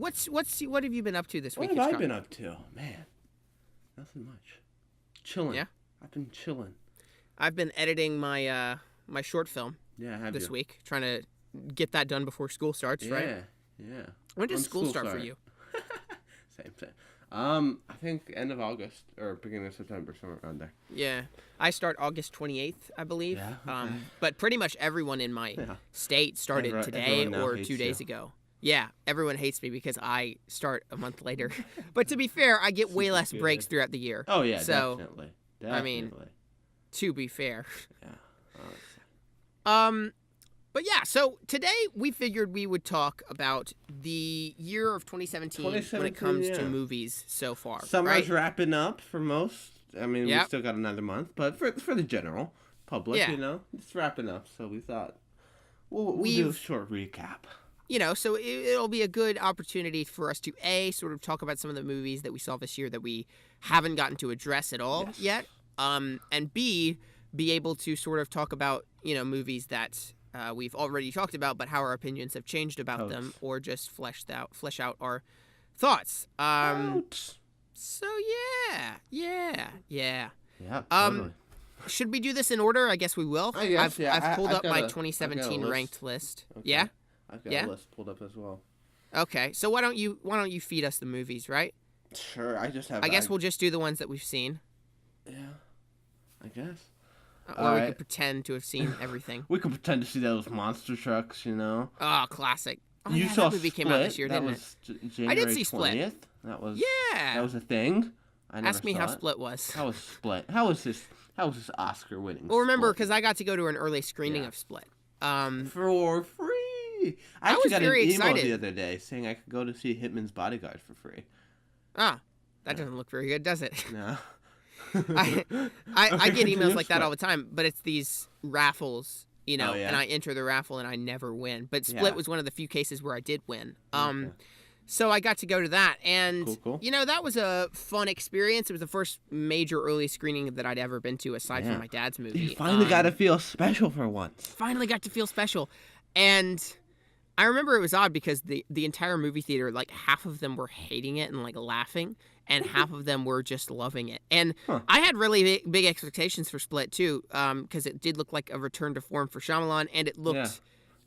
what have you been up to this week? What have I been up to? Man, nothing much. Chilling. Yeah? I've been chilling. I've been editing my my short film this week, trying to get that done before school starts, right? Yeah. When does school start for you? Same. I think end of August or beginning of September, somewhere around there. Yeah. I start August 28th, I believe. Yeah, okay. But pretty much everyone in my state started today or 2 days ago. Yeah, everyone hates me because I start a month later. But to be fair, I get way less breaks throughout the year. Oh, yeah, so, definitely. I mean, to be fair. Yeah. But yeah, so today we figured we would talk about the year of 2017 when it comes to movies so far. Summer's wrapping up for most. I mean, we still got another month, but for the general public, it's wrapping up. So we thought we'll do a short recap. So it'll be a good opportunity for us to sort of talk about some of the movies that we saw this year that we haven't gotten to address at all yet, and B, be able to sort of talk about movies that we've already talked about, but how our opinions have changed about them, or just flesh out our thoughts. So yeah. Yeah. Totally. Should we do this in order? I guess we will. I guess, I've pulled up my 2017 ranked list. Okay. Yeah. I've got a list pulled up as well. Okay, so why don't you feed us the movies, right? Sure. I guess we'll just do the ones that we've seen. Yeah. I guess. Or we could pretend to have seen everything. We could pretend to see those monster trucks, Oh, classic. Oh, you saw that movie Split. Came out this year, didn't it? January I did see 20th. Split. That was That was a thing. Ask me how Split was. How was Split? How was this Oscar winning? Well, remember, because I got to go to an early screening of Split. For free. I actually got an email the other day saying I could go to see Hitman's Bodyguard for free. Ah, that doesn't look very good, does it? No. I get emails like that all the time, but it's these raffles, and I enter the raffle and I never win. But Split was one of the few cases where I did win. So I got to go to that, and cool. That was a fun experience. It was the first major early screening that I'd ever been to, aside from my dad's movie. You finally got to feel special for once. Finally got to feel special, and I remember it was odd because the entire movie theater, like half of them were hating it and like laughing, and half of them were just loving it. And I had really big expectations for Split too, because it did look like a return to form for Shyamalan, and it looked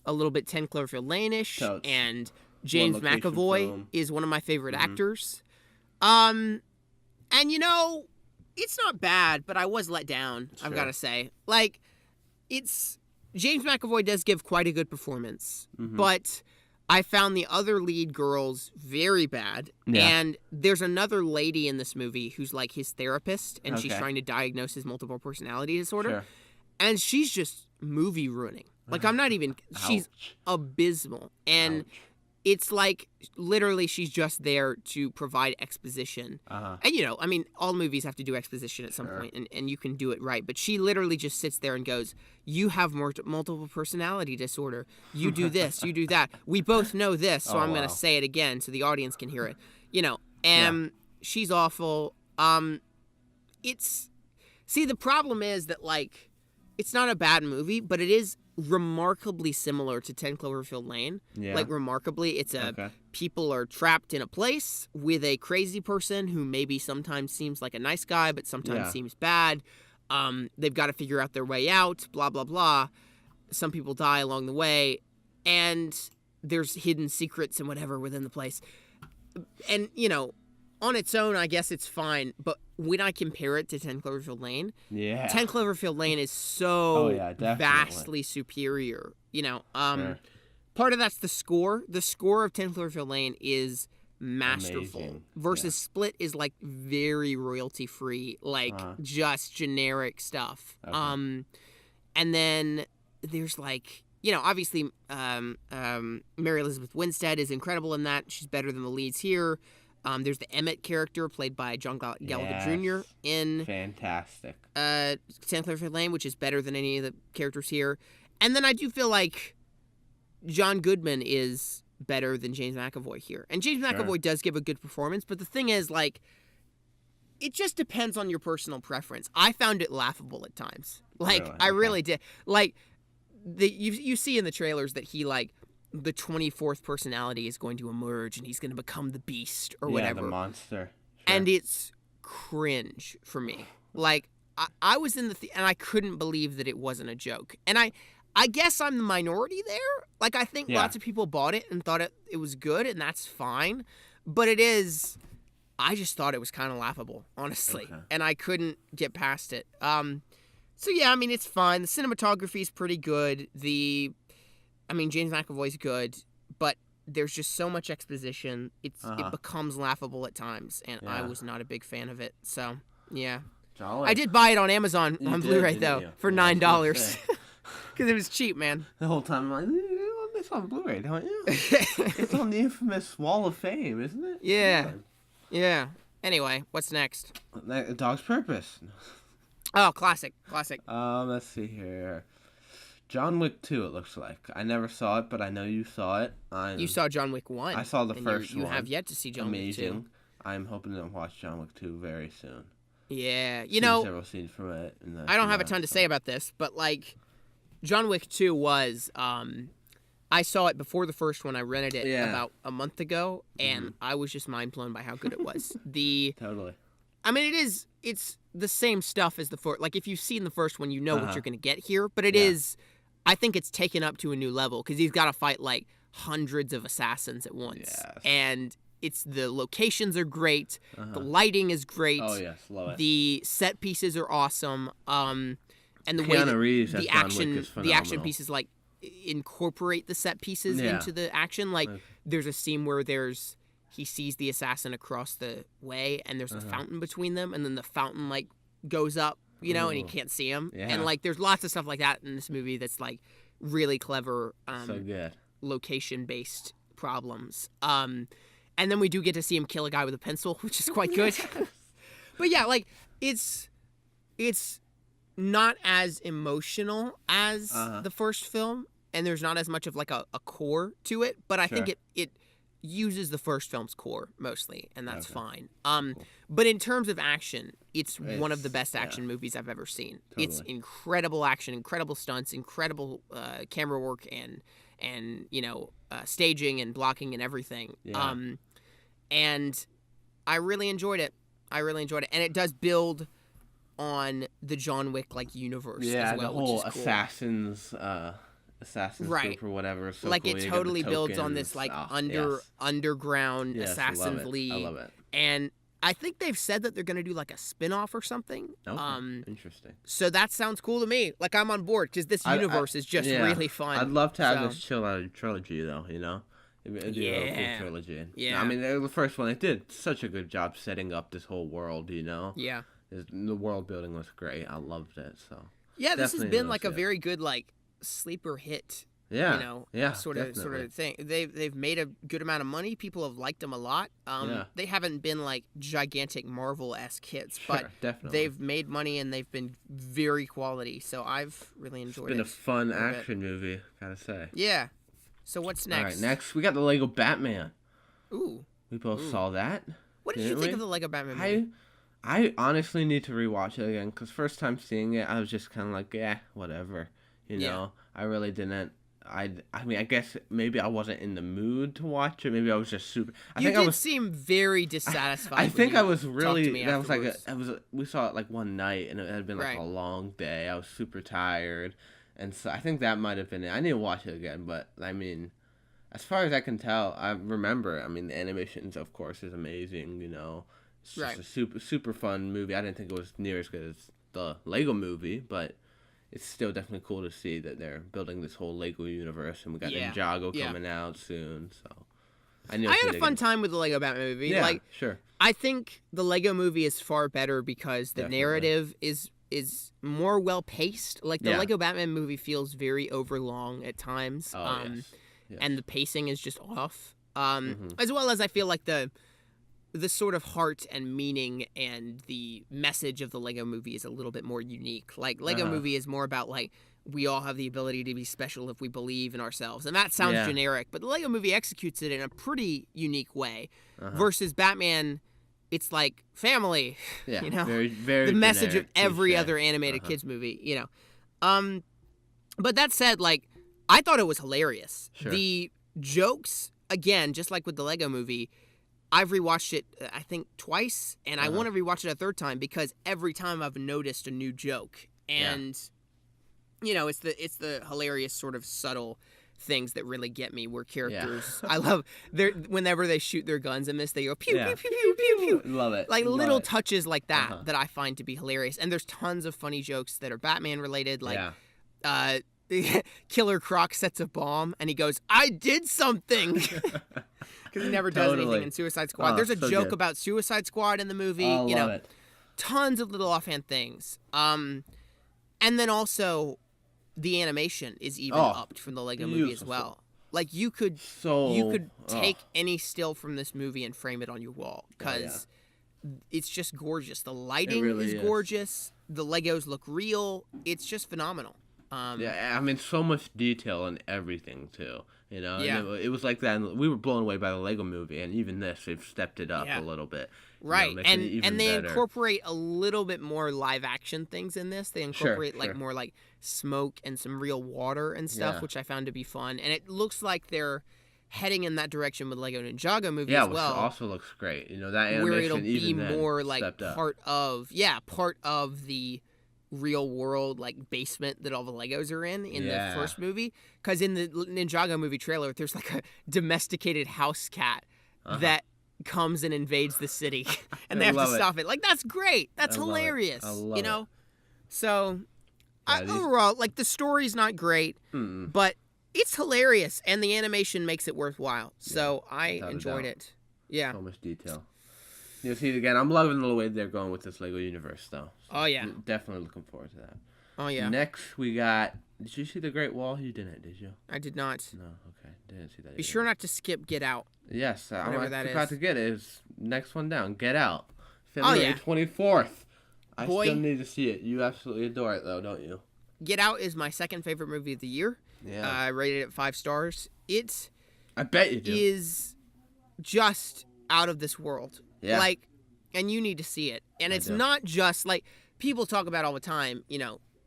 a little bit 10 Cloverfield Lane-ish, and James McAvoy is one of my favorite actors. And it's not bad, but I was let down, I've got to say. Like, James McAvoy does give quite a good performance, but I found the other lead girls very bad. Yeah. And there's another lady in this movie who's like his therapist, and she's trying to diagnose his multiple personality disorder. Sure. And she's just movie ruining. Like, I'm not even, she's abysmal. And it's like, literally, she's just there to provide exposition. And, all movies have to do exposition at some point, and you can do it right. But she literally just sits there and goes, you have multiple personality disorder. You do this, you do that. We both know this, so I'm going to say it again so the audience can hear it. And she's awful. See, the problem is that, like, it's not a bad movie, but it is remarkably similar to 10 Cloverfield Lane. Yeah. Like, remarkably, it's people are trapped in a place with a crazy person who maybe sometimes seems like a nice guy, but sometimes seems bad. They've got to figure out their way out, blah, blah, blah. Some people die along the way, and there's hidden secrets and whatever within the place. And, on its own, I guess it's fine, but when I compare it to 10 Cloverfield Lane, 10 Cloverfield Lane is so vastly superior. Part of that's the score. The score of 10 Cloverfield Lane is masterful. Amazing. Versus Split is like very royalty free, like just generic stuff. And then there's like, obviously Mary Elizabeth Winstead is incredible in that. She's better than the leads here. There's the Emmett character played by John Gallagher Jr. in fantastic 10 Cloverfield Lane, which is better than any of the characters here. And then I do feel like John Goodman is better than James McAvoy here. And James McAvoy does give a good performance, but the thing is, like, it just depends on your personal preference. I found it laughable at times. Like, really? I really did. Like, you see in the trailers that he, like, the 24th personality is going to emerge and he's going to become the beast or whatever. Yeah, the monster. Sure. And it's cringe for me. Like, I was in the and I couldn't believe that it wasn't a joke. And I guess I'm the minority there. Like, I think lots of people bought it and thought it was good, and that's fine. But I just thought it was kind of laughable, honestly. Okay. And I couldn't get past it. So, yeah, I mean, it's fine. The cinematography is pretty good. James McAvoy's good, but there's just so much exposition. It becomes laughable at times, and I was not a big fan of it. So, yeah. Jolly. I did buy it on Amazon on Blu-ray, though, for $9. Because it was cheap, man. The whole time I'm like, it's on Blu-ray, don't you? It's on the infamous Wall of Fame, isn't it? Yeah. Yeah. Anyway, what's next? A Dog's Purpose. Oh, classic. Let's see here. John Wick 2, it looks like. I never saw it, but I know you saw it. You saw John Wick 1. I saw the first one. You have yet to see John Wick 2. I'm hoping to watch John Wick 2 very soon. Yeah. Several scenes from it. I don't have a ton to say about this, but, like, John Wick 2 was... I saw it before the first one. I rented it about a month ago, and I was just mind blown by how good it was. Totally. I mean, it's the same stuff as the first. Like, if you've seen the first one, you know what you're going to get here. But it is, I think it's taken up to a new level because he's got to fight, like, hundreds of assassons at once. Yes. And the locations are great. The lighting is great. Oh, yes. Love it. The set pieces are awesome. And the Keanu way that Reeves the action pieces, like, incorporate the set pieces into the action. Like, there's a scene where he sees the assassin across the way, and there's a fountain between them, and then the fountain, like, goes up, and he can't see him. Yeah. And, like, there's lots of stuff like that in this movie that's, like, really clever so good. Location-based problems. And then we do get to see him kill a guy with a pencil, which is quite good. But, yeah, like, it's not as emotional as the first film, and there's not as much of, like, a core to it, but I think it uses the first film's core mostly, and that's fine. Cool. But in terms of action, it's one of the best action movies I've ever seen. Totally. It's incredible action, incredible stunts, incredible camera work, and staging and blocking and everything. Yeah. And I really enjoyed it. And it does build on the John Wick, like, universe as well, the whole which is cool. Assassin's group or whatever. So like, cool. It totally builds on this, like, underground Assassins League. I love it. And I think they've said that they're going to do, like, a spin-off or something. Okay. Interesting. So that sounds cool to me. Like, I'm on board, because this universe is just really fun. I'd love to have this chill out trilogy, though, It'd be a cool trilogy. Yeah. I mean, the first one, it did such a good job setting up this whole world, Yeah. The world building was great. I loved it. So yeah, this has been, like, a very good, like, sleeper hit. Sort of thing. They've made a good amount of money. People have liked them a lot. They haven't been, like, gigantic Marvel-esque hits, but they've made money and they've been very quality. So I've really enjoyed it. It's been a fun action movie, gotta say. Yeah. So what's next? All right, next we got the Lego Batman. Ooh. We both saw that. What did you think of the Lego Batman movie? I honestly need to rewatch it again, because first time seeing it, I was just kind of like, whatever. I really didn't. I mean, I guess maybe I wasn't in the mood to watch it. Maybe I was just super. You did seem very dissatisfied. I think I was really. That was like we saw it like one night, and it had been like a long day. I was super tired, and so I think that might have been it. I need to watch it again, but I mean, as far as I can tell, I remember. I mean, the animations, of course, is amazing. It's just a super fun movie. I didn't think it was near as good as the Lego movie, but it's still definitely cool to see that they're building this whole Lego universe, and we got Ninjago coming out soon. So I had a fun time with the Lego Batman movie. Yeah, sure. I think the Lego movie is far better because the narrative is more well paced. Like, the Lego Batman movie feels very overlong at times. Yes. And the pacing is just off. As well as I feel like the sort of heart and meaning and the message of the Lego movie is a little bit more unique. Like, Lego movie is more about, like, we all have the ability to be special if we believe in ourselves. And that sounds generic, but the Lego movie executes it in a pretty unique way. Versus Batman, it's like family, very, very the message of every cliche. Other animated kids movie, But that said, like, I thought it was hilarious. Sure. jokes, again, just like with the Lego movie, I've rewatched it, I think, twice, and I want to rewatch it a third time because every time I've noticed a new joke. And, it's the hilarious sort of subtle things that really get me where characters I love whenever they shoot their guns in this, they go pew pew pew pew pew pew. Love it. Like little touches like that that I find to be hilarious. And there's tons of funny jokes that are Batman related, like Killer Croc sets a bomb and he goes, "I did something." Because he never does anything in Suicide Squad. There's a joke about Suicide Squad in the movie. Love it. Tons of little offhand things. And then also the animation is even upped from the Lego movie as well. Like you could take any still from this movie and frame it on your wall because it's just gorgeous. The lighting is gorgeous. The Legos look real. It's just phenomenal. I mean, so much detail in everything too. And it was like that. And we were blown away by the Lego movie, and even this, they've stepped it up a little bit. Right, and they incorporate a little bit more live action things in this. They incorporate more like smoke and some real water and stuff, which I found to be fun. And it looks like they're heading in that direction with Lego Ninjago movie as well. Yeah, which also looks great. That animation, where it'll be even more like part of the real world like basement that all the Legos are in the first movie. Because in the Ninjago movie trailer, there's like a domesticated house cat that comes and invades the city and they have to stop it. Like, that's great. That's hilarious. I love it. So overall, like, the story's not great, but it's hilarious and the animation makes it worthwhile. So I enjoyed it. Yeah. So much detail. You'll see it again. I'm loving the way they're going with this Lego universe, though. So definitely looking forward to that. Oh, yeah. Next, we got... Did you see The Great Wall? You didn't, did you? I did not. No, okay. Didn't see that Be sure not to skip Get Out. Yes. I'm about to get it. It's next one down. Get Out. February 24th. I still need to see it. You absolutely adore it, though, don't you? Get Out is my second favorite movie of the year. Yeah. I rated it 5 stars. I bet you do. Is just out of this world. Yeah. Like, and you need to see it. And it's not just, like, people talk about all the time,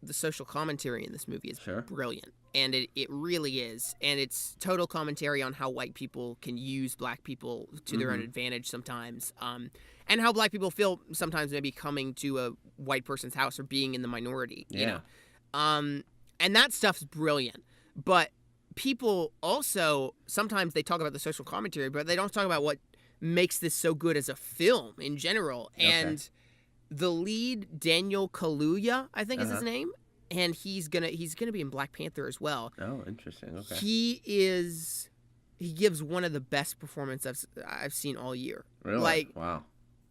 the social commentary in this movie is brilliant. And it really is. And it's total commentary on how white people can use black people to their own advantage sometimes. And how black people feel sometimes maybe coming to a white person's house or being in the minority, you know. And that stuff's brilliant. But people also, sometimes they talk about the social commentary, but they don't talk about what makes this so good as a film in general. And the lead, Daniel Kaluuya, I think is his name, and he's gonna be in Black Panther as well. Oh, interesting. Okay. He gives one of the best performances I've seen all year. Really? Like, wow.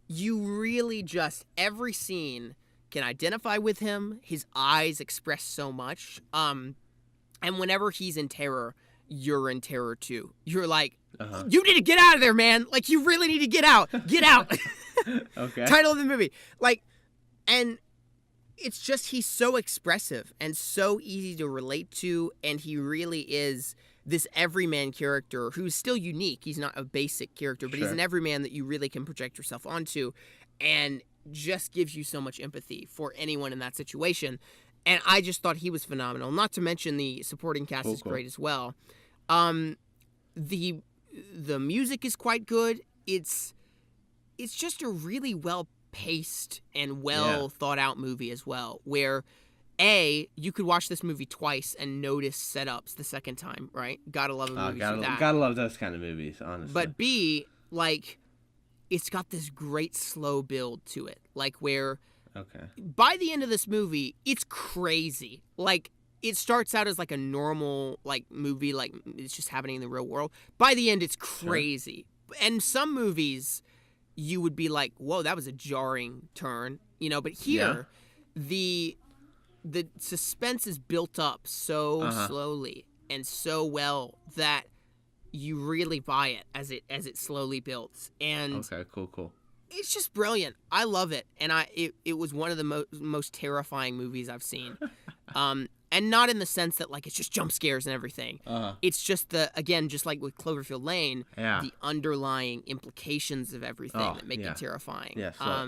You really just, every scene can identify with him. His eyes express so much. And whenever he's in terror, you're in terror too. You're like, you need to get out of there, man. Like, you really need to get out. Get out. Okay. Title of the movie. Like, and it's just, he's so expressive and so easy to relate to. And he really is this everyman character who's still unique. He's not a basic character, but he's an everyman that you really can project yourself onto, and just gives you so much empathy for anyone in that situation. And I just thought he was phenomenal. Not to mention the supporting cast is great as well. The music is quite good. It's just a really well-paced and well-thought-out movie as well, where, you could watch this movie twice and notice setups the second time, right? Gotta love a movie for that. Gotta love those kind of movies, honestly. But B, like, it's got this great slow build to it, like, where... Okay. By the end of this movie, it's crazy. Like, it starts out as like a normal like movie, like it's just happening in the real world. By the end, it's crazy. And some movies, you would be like, "Whoa, that was a jarring turn," But here, the suspense is built up so slowly and so well that you really buy it as it slowly builds. And okay, cool. It's just brilliant. I love it, and it was one of the most terrifying movies I've seen, and not in the sense that like it's just jump scares and everything. It's just just like with Cloverfield Lane, the underlying implications of everything that make it terrifying. Yeah,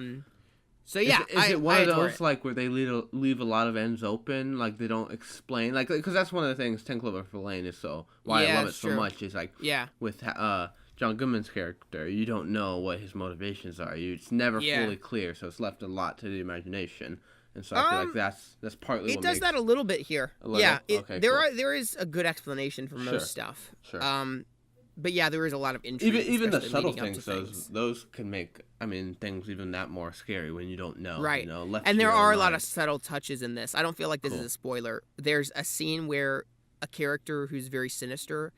So yeah, is it one of those like where they leave a lot of ends open, like they don't explain, like because that's one of the things 10 Cloverfield Lane is why I love it so much is like with John Goodman's character, you don't know what his motivations are. It's never fully clear, so it's left a lot to the imagination. And so I feel like that's partly it does that a little bit here. Yeah, okay, there is a good explanation for most stuff. Sure. But yeah, there is a lot of intrigue. Even the subtle things, those can make things even that more scary when you don't know. Right. You know, and there are a lot of subtle touches in this. I don't feel like this is a spoiler. There's a scene where a character who's very sinister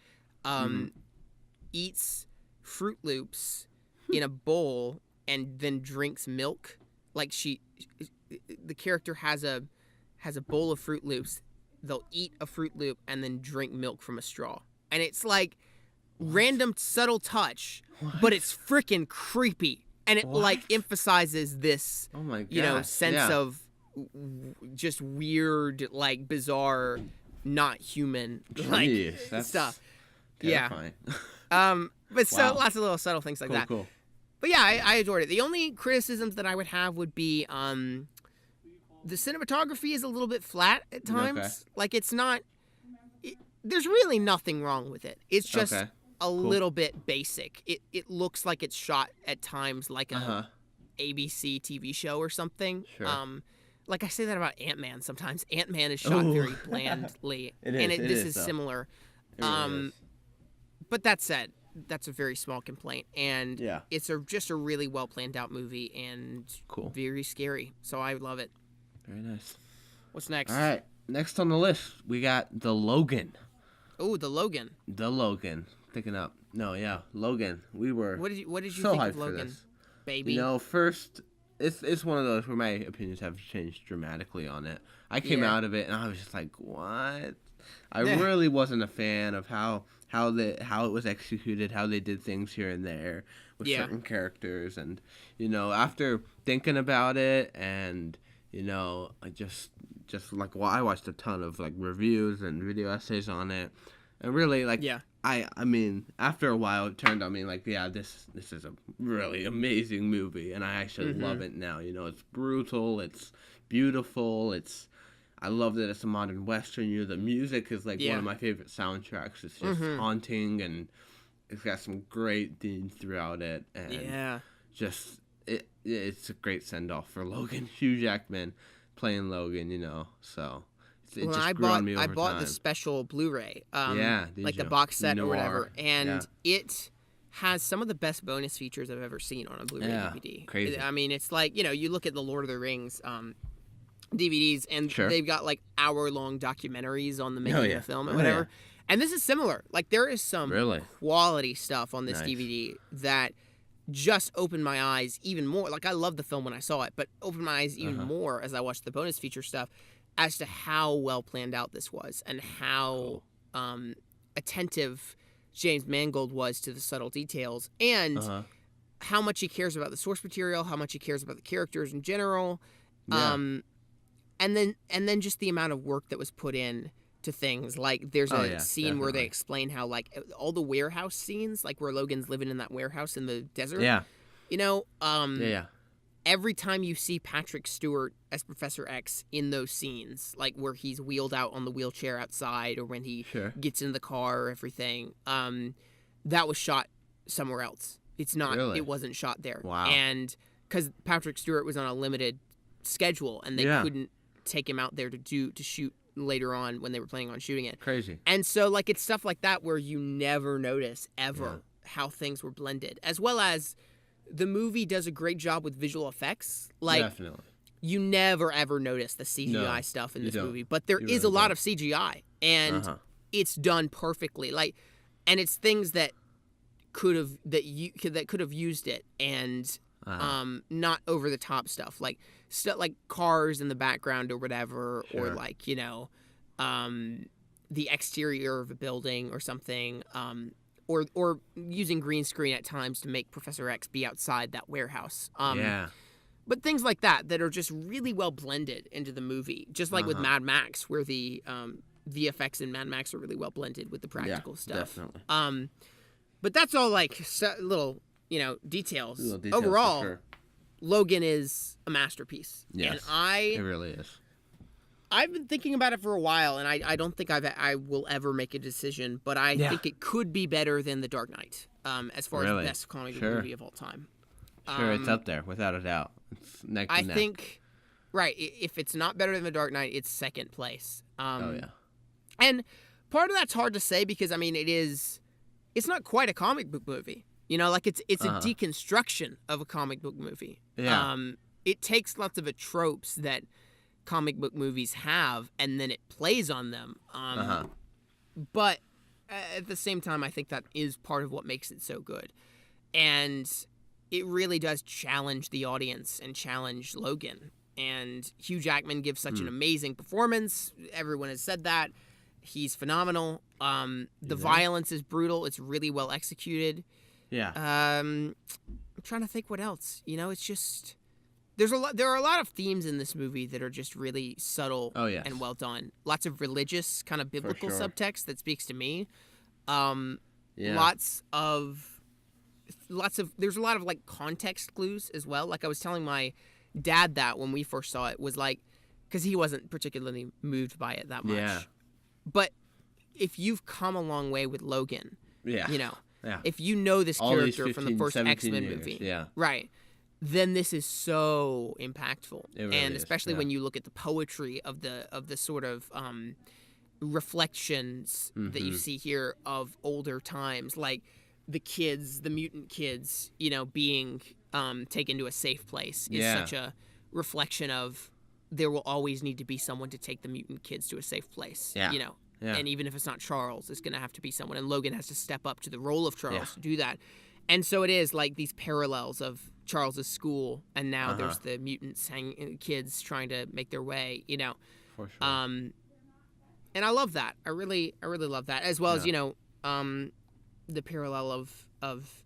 eats Fruit Loops in a bowl and then drinks milk. Like the character has a bowl of Fruit Loops. They'll eat a Fruit Loop and then drink milk from a straw. And it's like random subtle touch, but it's freaking creepy. And it emphasizes this, sense of just weird, like bizarre, not human that's stuff. Terrifying. Yeah. But so lots of little subtle things like that. Cool. But yeah, I adored it. The only criticisms that I would have would be the cinematography is a little bit flat at times. Okay. Like it's not. There's really nothing wrong with it. It's just a little bit basic. It looks like it's shot at times like a ABC TV show or something. Sure. Like I say that about Ant-Man sometimes. Ant-Man is shot very blandly, this is similar. But that said, that's a very small complaint, and it's just a really well planned out movie and very scary. So I love it. Very nice. What's next? All right, next on the list we got The Logan. Oh, The Logan. The Logan. Picking up. No, yeah, Logan. We were. What did you so think hyped of Logan, for this. baby? First, it's one of those where my opinions have changed dramatically on it. I came out of it and I was just like, what? I really wasn't a fan of how it was executed, how they did things here and there with certain characters, and after thinking about it, and I just like I watched a ton of like reviews and video essays on it, and really like I mean after a while it turned on me like this is a really amazing movie, and I actually love it now. It's brutal, it's beautiful, I love that it's a modern Western. The music is like one of my favorite soundtracks. It's just haunting, and it's got some great themes throughout it. And just it's a great send off for Logan. Hugh Jackman playing Logan, so it just grew on me over time. I bought the special Blu-ray, like the you? box set Noir. or whatever, and it has some of the best bonus features I've ever seen on a Blu-ray DVD. Crazy. I mean, it's like you look at the Lord of the Rings DVDs, and they've got like hour-long documentaries on the making of the film and whatever. And this is similar. Like there is some quality stuff on this DVD that just opened my eyes even more. Like I loved the film when I saw it, but opened my eyes even more as I watched the bonus feature stuff as to how well planned out this was and how attentive James Mangold was to the subtle details and how much he cares about the source material, how much he cares about the characters in general. And then just the amount of work that was put in to things. Like there's a scene where they explain how like all the warehouse scenes, like where Logan's living in that warehouse in the desert. Every time you see Patrick Stewart as Professor X in those scenes, like where he's wheeled out on the wheelchair outside or when he gets in the car or everything, that was shot somewhere else. It's not. It wasn't shot there. Wow. And because Patrick Stewart was on a limited schedule and they couldn't take him out there to shoot later on when they were planning on shooting it. Crazy. And so like it's stuff like that where you never notice ever how things were blended, as well as the movie does a great job with visual effects. Like definitely. You never ever notice the CGI stuff in this movie, but there is a lot of CGI and it's done perfectly. Like, and it's things that could have used it and not over the top stuff like cars in the background or whatever, or like the exterior of a building or something, or using green screen at times to make Professor X be outside that warehouse. But things like that are just really well blended into the movie, just like with Mad Max, where the VFX in Mad Max are really well blended with the practical stuff. Definitely. But that's all like little details. Overall, Logan is a masterpiece. Yes, and it really is. I've been thinking about it for a while, and I don't think I will ever make a decision, but I think it could be better than The Dark Knight, as far as the best comic book movie of all time. Sure, it's up there, without a doubt. It's neck to neck. I think, right, if it's not better than The Dark Knight, it's second place. And part of that's hard to say because, I mean, it's not quite a comic book movie. You know, like, it's a deconstruction of a comic book movie. Yeah. It takes lots of the tropes that comic book movies have, and then it plays on them. But at the same time, I think that is part of what makes it so good. And it really does challenge the audience and challenge Logan. And Hugh Jackman gives such an amazing performance. Everyone has said that. He's phenomenal. The violence is brutal. It's really well executed. Yeah. I'm trying to think what else. You know, it's just... There are a lot of themes in this movie that are just really subtle and well done. Lots of religious, kind of biblical subtext that speaks to me. Lots of there's a lot of like context clues as well. Like I was telling my dad that when we first saw it was like, because he wasn't particularly moved by it that much. Yeah. But if you've come a long way with Logan, you know, if you know this character from the first X-Men movie, right. Then this is so impactful, really and especially when you look at the poetry of the sort of reflections that you see here of older times, like the mutant kids, you know, being taken to a safe place is such a reflection of there will always need to be someone to take the mutant kids to a safe place, you know, and even if it's not Charles, it's going to have to be someone, and Logan has to step up to the role of Charles to do that, and so it is like these parallels of Charles's school, and now there's the mutants kids trying to make their way, you know. For sure. And I love that. I really love that, as well as, you know, the parallel of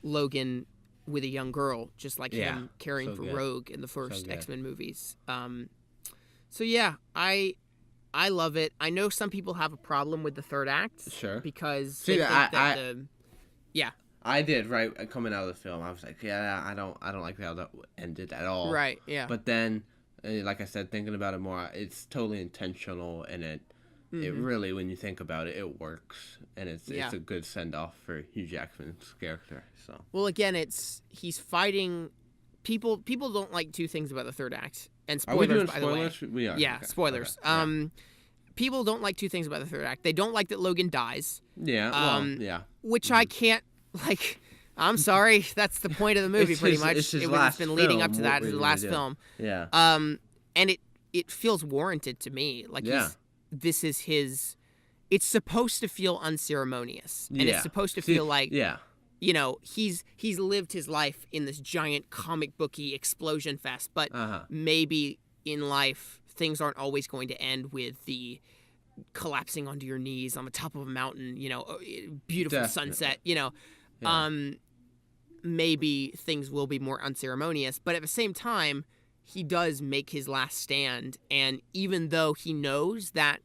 Logan with a young girl, just like him caring for Rogue in the first X-Men movies. So yeah, I love it. I know some people have a problem with the third act, because they think that I did, right, coming out of the film. I was like, I don't like how that ended at all. Right, yeah. But then, like I said, thinking about it more, it's totally intentional, and it really, when you think about it, it works, and it's a good send-off for Hugh Jackman's character. So. Well, again, he's fighting... People don't like two things about the third act. And spoilers, by the way. We are. Yeah, okay. Spoilers. Okay. People don't like two things about the third act. They don't like that Logan dies. Yeah, Which I can't... Like, I'm sorry, that's the point of the movie, pretty much. It's been leading up to that, to the last film. Yeah. And it feels warranted to me. Like, this is his... It's supposed to feel unceremonious. And it's supposed to feel like, you know, he's lived his life in this giant comic booky explosion fest, but maybe in life, things aren't always going to end with the collapsing onto your knees on the top of a mountain, you know, beautiful sunset, you know. Maybe things will be more unceremonious, but at the same time, he does make his last stand, and even though he knows that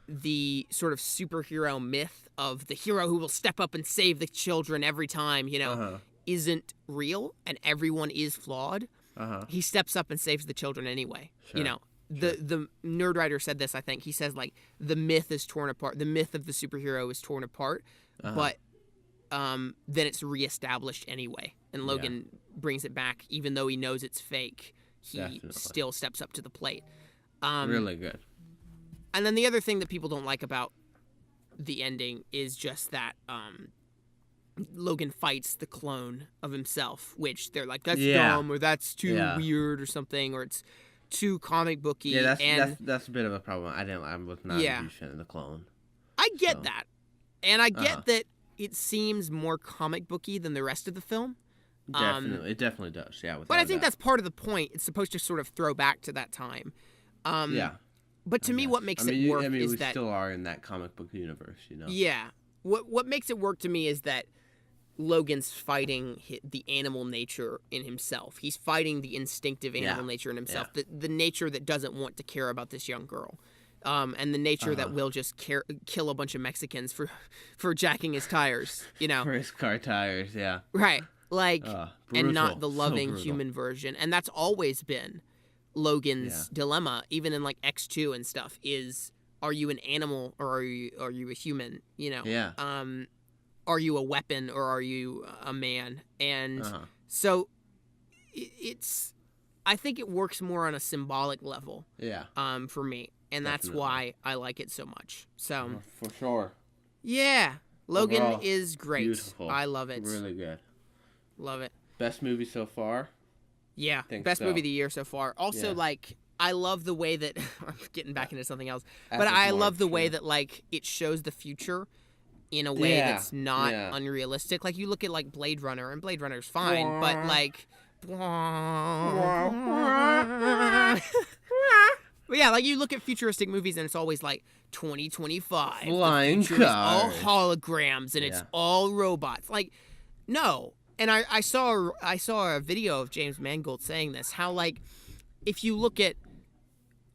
the sort of superhero myth of the hero who will step up and save the children every time, you know, isn't real, and everyone is flawed, he steps up and saves the children anyway, you know. The nerd writer said this, I think. He says, like, the myth is torn apart. The myth of the superhero is torn apart, but then it's reestablished anyway. And Logan brings it back, even though he knows it's fake. He still steps up to the plate. Really good. And then the other thing that people don't like about the ending is just that Logan fights the clone of himself, which they're like, that's dumb, or that's too weird, or something, or it's too comic booky. Yeah, that's a bit of a problem. I was not a huge fan of the clone. I get that, and I get that it seems more comic booky than the rest of the film. Definitely, it definitely does. Yeah, but I think that's part of the point. It's supposed to sort of throw back to that time. But to me, what makes it work is that we still are in that comic book universe, you know. Yeah, what makes it work to me is that Logan's fighting the animal nature in himself. He's fighting the instinctive animal nature in himself, the nature that doesn't want to care about this young girl, and the nature that will just kill a bunch of Mexicans for jacking his tires, you know. For his car tires, Right. like, brutal. and not the So loving brutal. human version. And that's always been Logan's dilemma, even in like X2 and stuff, is are you an animal or are you a human? You know, are you a weapon or are you a man? And so it's, I think it works more on a symbolic level. For me, and that's why I like it so much. So for sure. Yeah, Logan Overall, is great. Beautiful. I love it. Really good. Love it. Best movie so far? Yeah, best movie of the year so far. Also, like, I love the way that I'm getting back into something else, but I love the way that like it shows the future in a way that's not unrealistic. Like you look at like Blade Runner, and Blade Runner's fine, but like, but yeah, like you look at futuristic movies and it's always like 2025, flying cars, all holograms, and it's all robots. Like, no. And I saw a video of James Mangold saying this, how like if you look at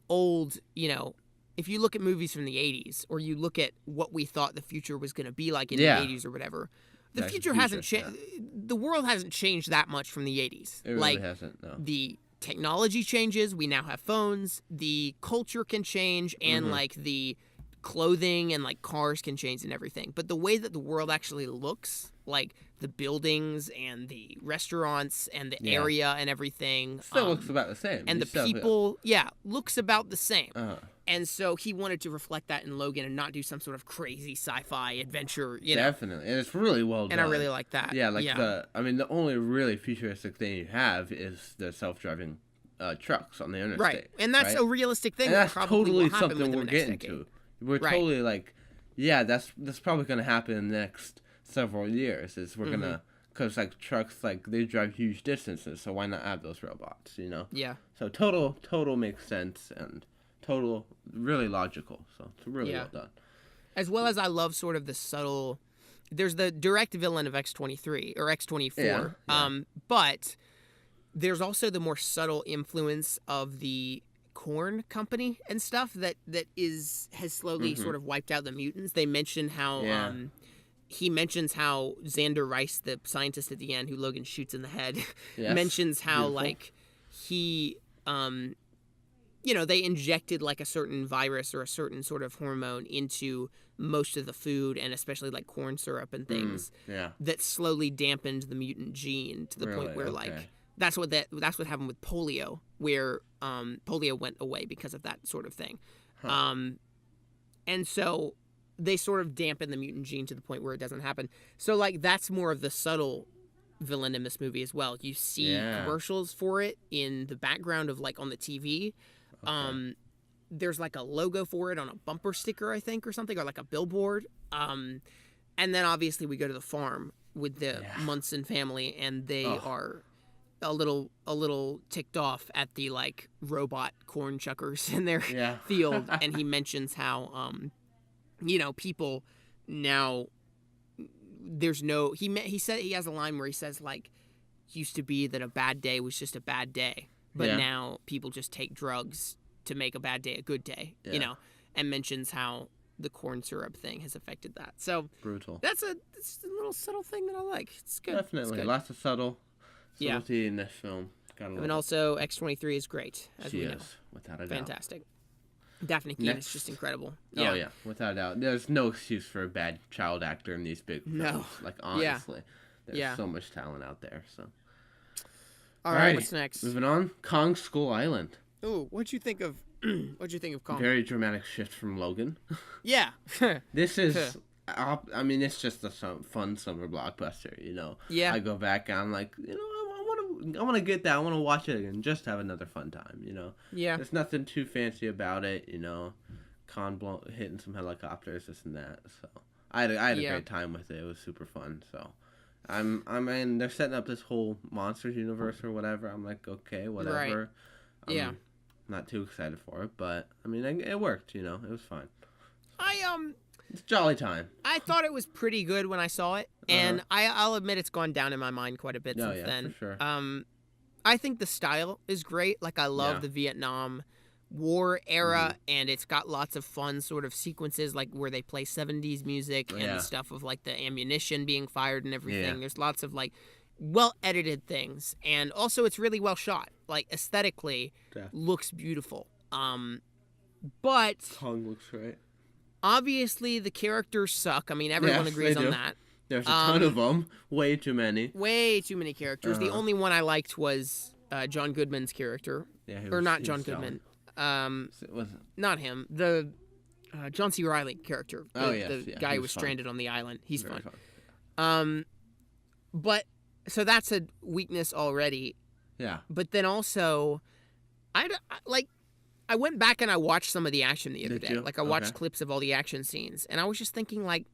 old, you know, if you look at movies from the 80s or you look at what we thought the future was going to be like in the 80s or whatever, the future hasn't changed. The world hasn't changed that much from the 80s. It really hasn't, no. The technology changes. We now have phones. The culture can change, and like the clothing and like cars can change and everything. But the way that the world actually looks, like the buildings and the restaurants and the area and everything, still looks about the same. And the people, looks about the same. And so he wanted to reflect that in Logan and not do some sort of crazy sci-fi adventure, you know. Definitely. And it's really well done. And I really like that. Yeah, like the only really futuristic thing you have is the self-driving trucks on the interstate. Right. And that's a realistic thing. And that's probably totally will happen something we're getting decade. to. We're totally like, that's probably going to happen in the next several years. Is we're going to, because like trucks, like they drive huge distances, so why not have those robots, you know? Yeah. So total makes sense and total really logical. So it's really well done. As well as I love sort of the subtle, there's the direct villain of X-23 or X-24, but there's also the more subtle influence of the corn company and stuff that has slowly sort of wiped out the mutants. They mention how he mentions how Xander Rice, the scientist at the end who Logan shoots in the head, mentions how like he they injected like a certain virus or a certain sort of hormone into most of the food, and especially like corn syrup and things that slowly dampened the mutant gene to the point where like that's what happened with polio, where polio went away because of that sort of thing. And so they sort of dampen the mutant gene to the point where it doesn't happen. So like that's more of the subtle villain in this movie as well. You see commercials for it in the background of like on the TV. There's like a logo for it on a bumper sticker, I think, or something, or like a billboard. And then obviously we go to the farm with the Munson family, and they are a little ticked off at the like robot corn chuckers in their field. And he mentions how people now there's no he said he has a line where he says like, used to be that a bad day was just a bad day, but now people just take drugs to make a bad day a good day, you know, and mentions how the corn syrup thing has affected that. So brutal. It's a little subtle thing that I like. It's good. Definitely. It's good. Lots of subtlety in this film. And also X-23 is great, as we know. Without a doubt. Fantastic. Daphne Keane is just incredible. Oh yeah, without a doubt. There's no excuse for a bad child actor in these big films. No. Like honestly. There's so much talent out there. So All right, what's next? Moving on. Kong Skull Island. Ooh, what'd you think of Kong? Very dramatic shift from Logan. Yeah. This is it's just a fun summer blockbuster, you know. Yeah. I go back and I'm like, I want to get that. I want to watch it again, just have another fun time, you know. Yeah. There's nothing too fancy about it, you know. Kong hitting some helicopters, this and that. So I had a great time with it. It was super fun. So I'm in. They're setting up this whole monsters universe or whatever. I'm like, okay, whatever. Right. Not too excited for it, but I mean, it worked. You know, it was fine. It's jolly time. I thought it was pretty good when I saw it, and I'll admit it's gone down in my mind quite a bit since then. For sure. I think the style is great. Like I love the Vietnam War era, and it's got lots of fun sort of sequences, like where they play 70s music and stuff of like the ammunition being fired and everything. There's lots of like well edited things, and also it's really well shot. Like aesthetically, looks beautiful. But Kong looks great. Obviously, the characters suck. I mean, everyone agrees on that. There's a ton of them. Way too many. Way too many characters. The only one I liked was John Goodman's character. Yeah, or not John Goodman. Not him. The John C. Reilly character. The guy who was stranded on the island. He's fun. But so that's a weakness already. Yeah. But then also, I went back and I watched some of the action the other day. Like I watched clips of all the action scenes, and I was just thinking like,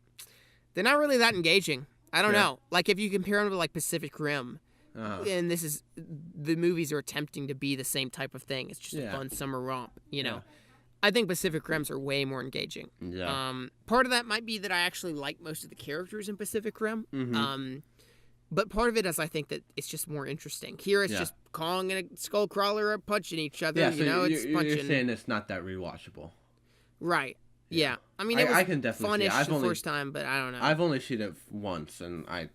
they're not really that engaging. I don't know. Like if you compare them to like Pacific Rim, and the movies are attempting to be the same type of thing. It's just a fun summer romp, you know. I think Pacific Rims are way more engaging. Yeah. Part of that might be that I actually like most of the characters in Pacific Rim. But part of it is I think that it's just more interesting. Here it's just Kong and a Skullcrawler are punching each other. Yeah, so it's punching. You're saying it's not that rewatchable. Right. Yeah. I mean, it was funnish the first time, but I don't know. I've only seen it once, and I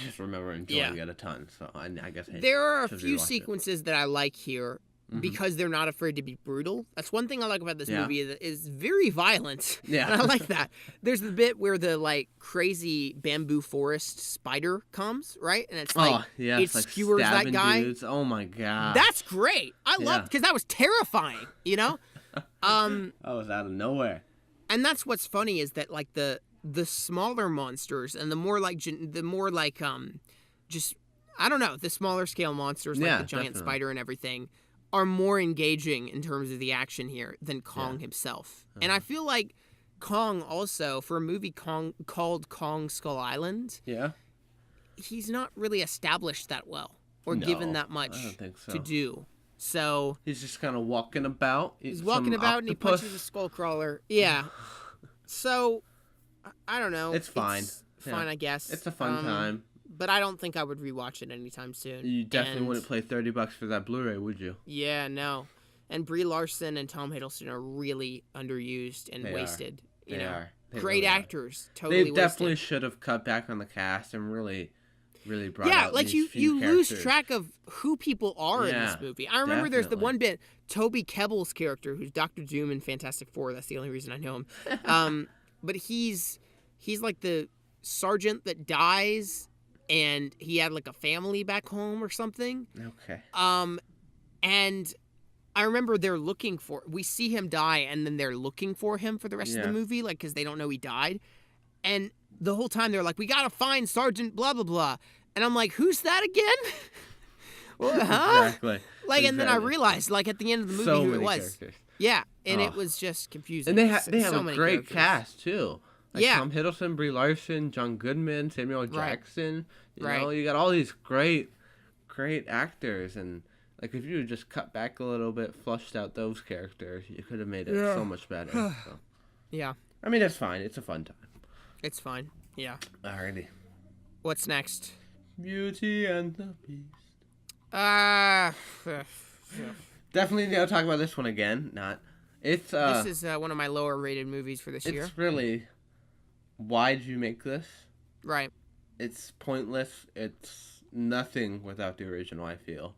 just remember enjoying it a ton. So I guess there are a few sequences that I like here because they're not afraid to be brutal. That's one thing I like about this movie is very violent. Yeah, and I like that. There's the bit where the like crazy bamboo forest spider comes, right? And it's like it skewers that guy. Dudes. Oh my god, that's great. I love because that was terrifying. You know. That was out of nowhere. And that's what's funny is that like the smaller monsters and the more like just I don't know, the smaller scale monsters like the giant spider and everything are more engaging in terms of the action here than Kong himself. And I feel like Kong also, for a movie called Kong Skull Island, he's not really established that well or given that much to do. So he's just kind of walking about. He's walking about and he punches a Skullcrawler. Yeah. So I don't know. It's fine. It's fine, I guess. It's a fun time. But I don't think I would rewatch it anytime soon. You definitely wouldn't pay $30 for that Blu-ray, would you? Yeah, no. And Brie Larson and Tom Hiddleston are really underused and wasted. They are. Great actors. Totally wasted. They definitely should have cut back on the cast and really brought out like these you characters. lose track of who people are in this movie. I remember there's the one bit, Toby Kebbell's character, who's Dr. Doom in Fantastic Four. That's the only reason I know him. But he's like the sergeant that dies, and he had like a family back home or something. Okay. And I remember we see him die, and then they're looking for him for the rest of the movie, like because they don't know he died, and the whole time they're like, we gotta find Sergeant blah blah blah, and I'm like, who's that again? Well, huh? Exactly. Like, and then I realized, like at the end of the movie, who it was. Characters. Yeah, and it was just confusing. And they have a great cast too. Like Yeah. Tom Hiddleston, Brie Larson, John Goodman, Samuel Jackson. You Right. know, you got all these great actors, and like if you would just cut back a little bit, flushed out those characters, you could have made it so much better. So. Yeah. I mean, it's fine. It's a fun time. It's fine. Yeah. Alrighty. What's next? Beauty and the Beast. Definitely need to talk about this one again. It's this is one of my lower rated movies for this year. It's really, why did you make this? Right. It's pointless. It's nothing without the original, I feel.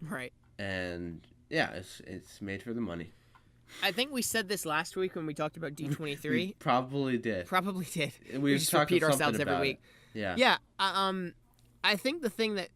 Right. And yeah, it's made for the money. I think we said this last week when we talked about D23. We probably did. We just repeat ourselves every week. Yeah. Yeah. I think the thing that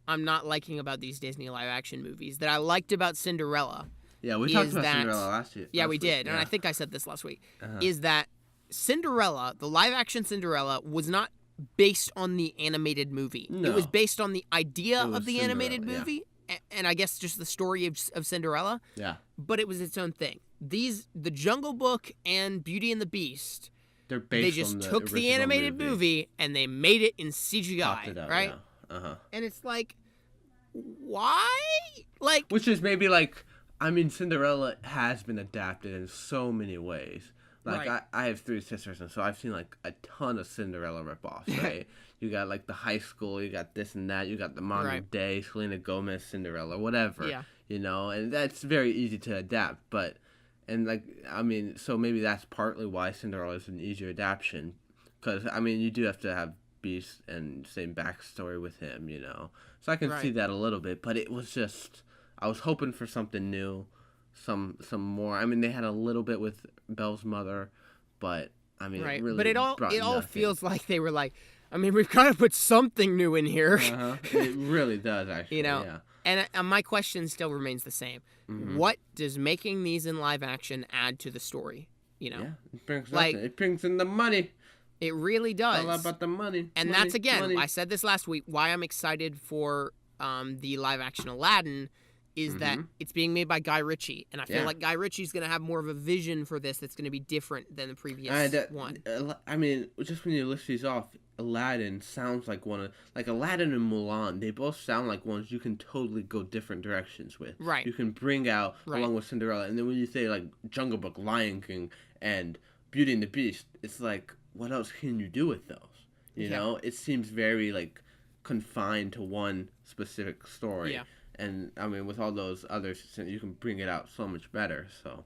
I'm not liking about these Disney live action movies that I liked about Cinderella. Yeah, we talked about Cinderella last year. Yeah, we did. And I think I said this last week. Is that Cinderella, the live action Cinderella, was not based on the animated movie. No. It was based on the idea of the animated movie. Yeah. And I guess just the story of Cinderella. Yeah. But it was its own thing. The Jungle Book and Beauty and the Beast, they just took the animated movie and they made it in CGI, right? Yeah. And it's like, why? Like, which is maybe like, I mean, Cinderella has been adapted in so many ways. Like, right. I have 3 sisters, and so I've seen like a ton of Cinderella ripoffs, right? You got like the high school, you got this and that, you got the modern day Selena Gomez Cinderella, whatever. Yeah. You know, and that's very easy to adapt, but, and like, I mean, so maybe that's partly why Cinderella is an easier adaptation, because, I mean, you do have to have Beast and same backstory with him, So I can see that a little bit, but it was just I was hoping for something new, some more. I mean, they had a little bit with Belle's mother, but I mean, it really it all feels like they were like, I mean, we've got to put something new in here. It really does, actually. Yeah. And my question still remains the same. Mm-hmm. What does making these in live action add to the story? Yeah, it brings in the money. It really does. It's all about the money. And that's, again, I said this last week, why I'm excited for the live action Aladdin is that it's being made by Guy Ritchie. And I feel like Guy Ritchie's going to have more of a vision for this that's going to be different than the previous one. I mean, just when you list these off, Aladdin sounds like Aladdin and Mulan. They both sound like ones you can totally go different directions with. Right. You can bring out along with Cinderella. And then when you say like Jungle Book, Lion King, and Beauty and the Beast, it's like, what else can you do with those? You know, it seems very like confined to one specific story. Yeah. And I mean, with all those others, you can bring it out so much better. So.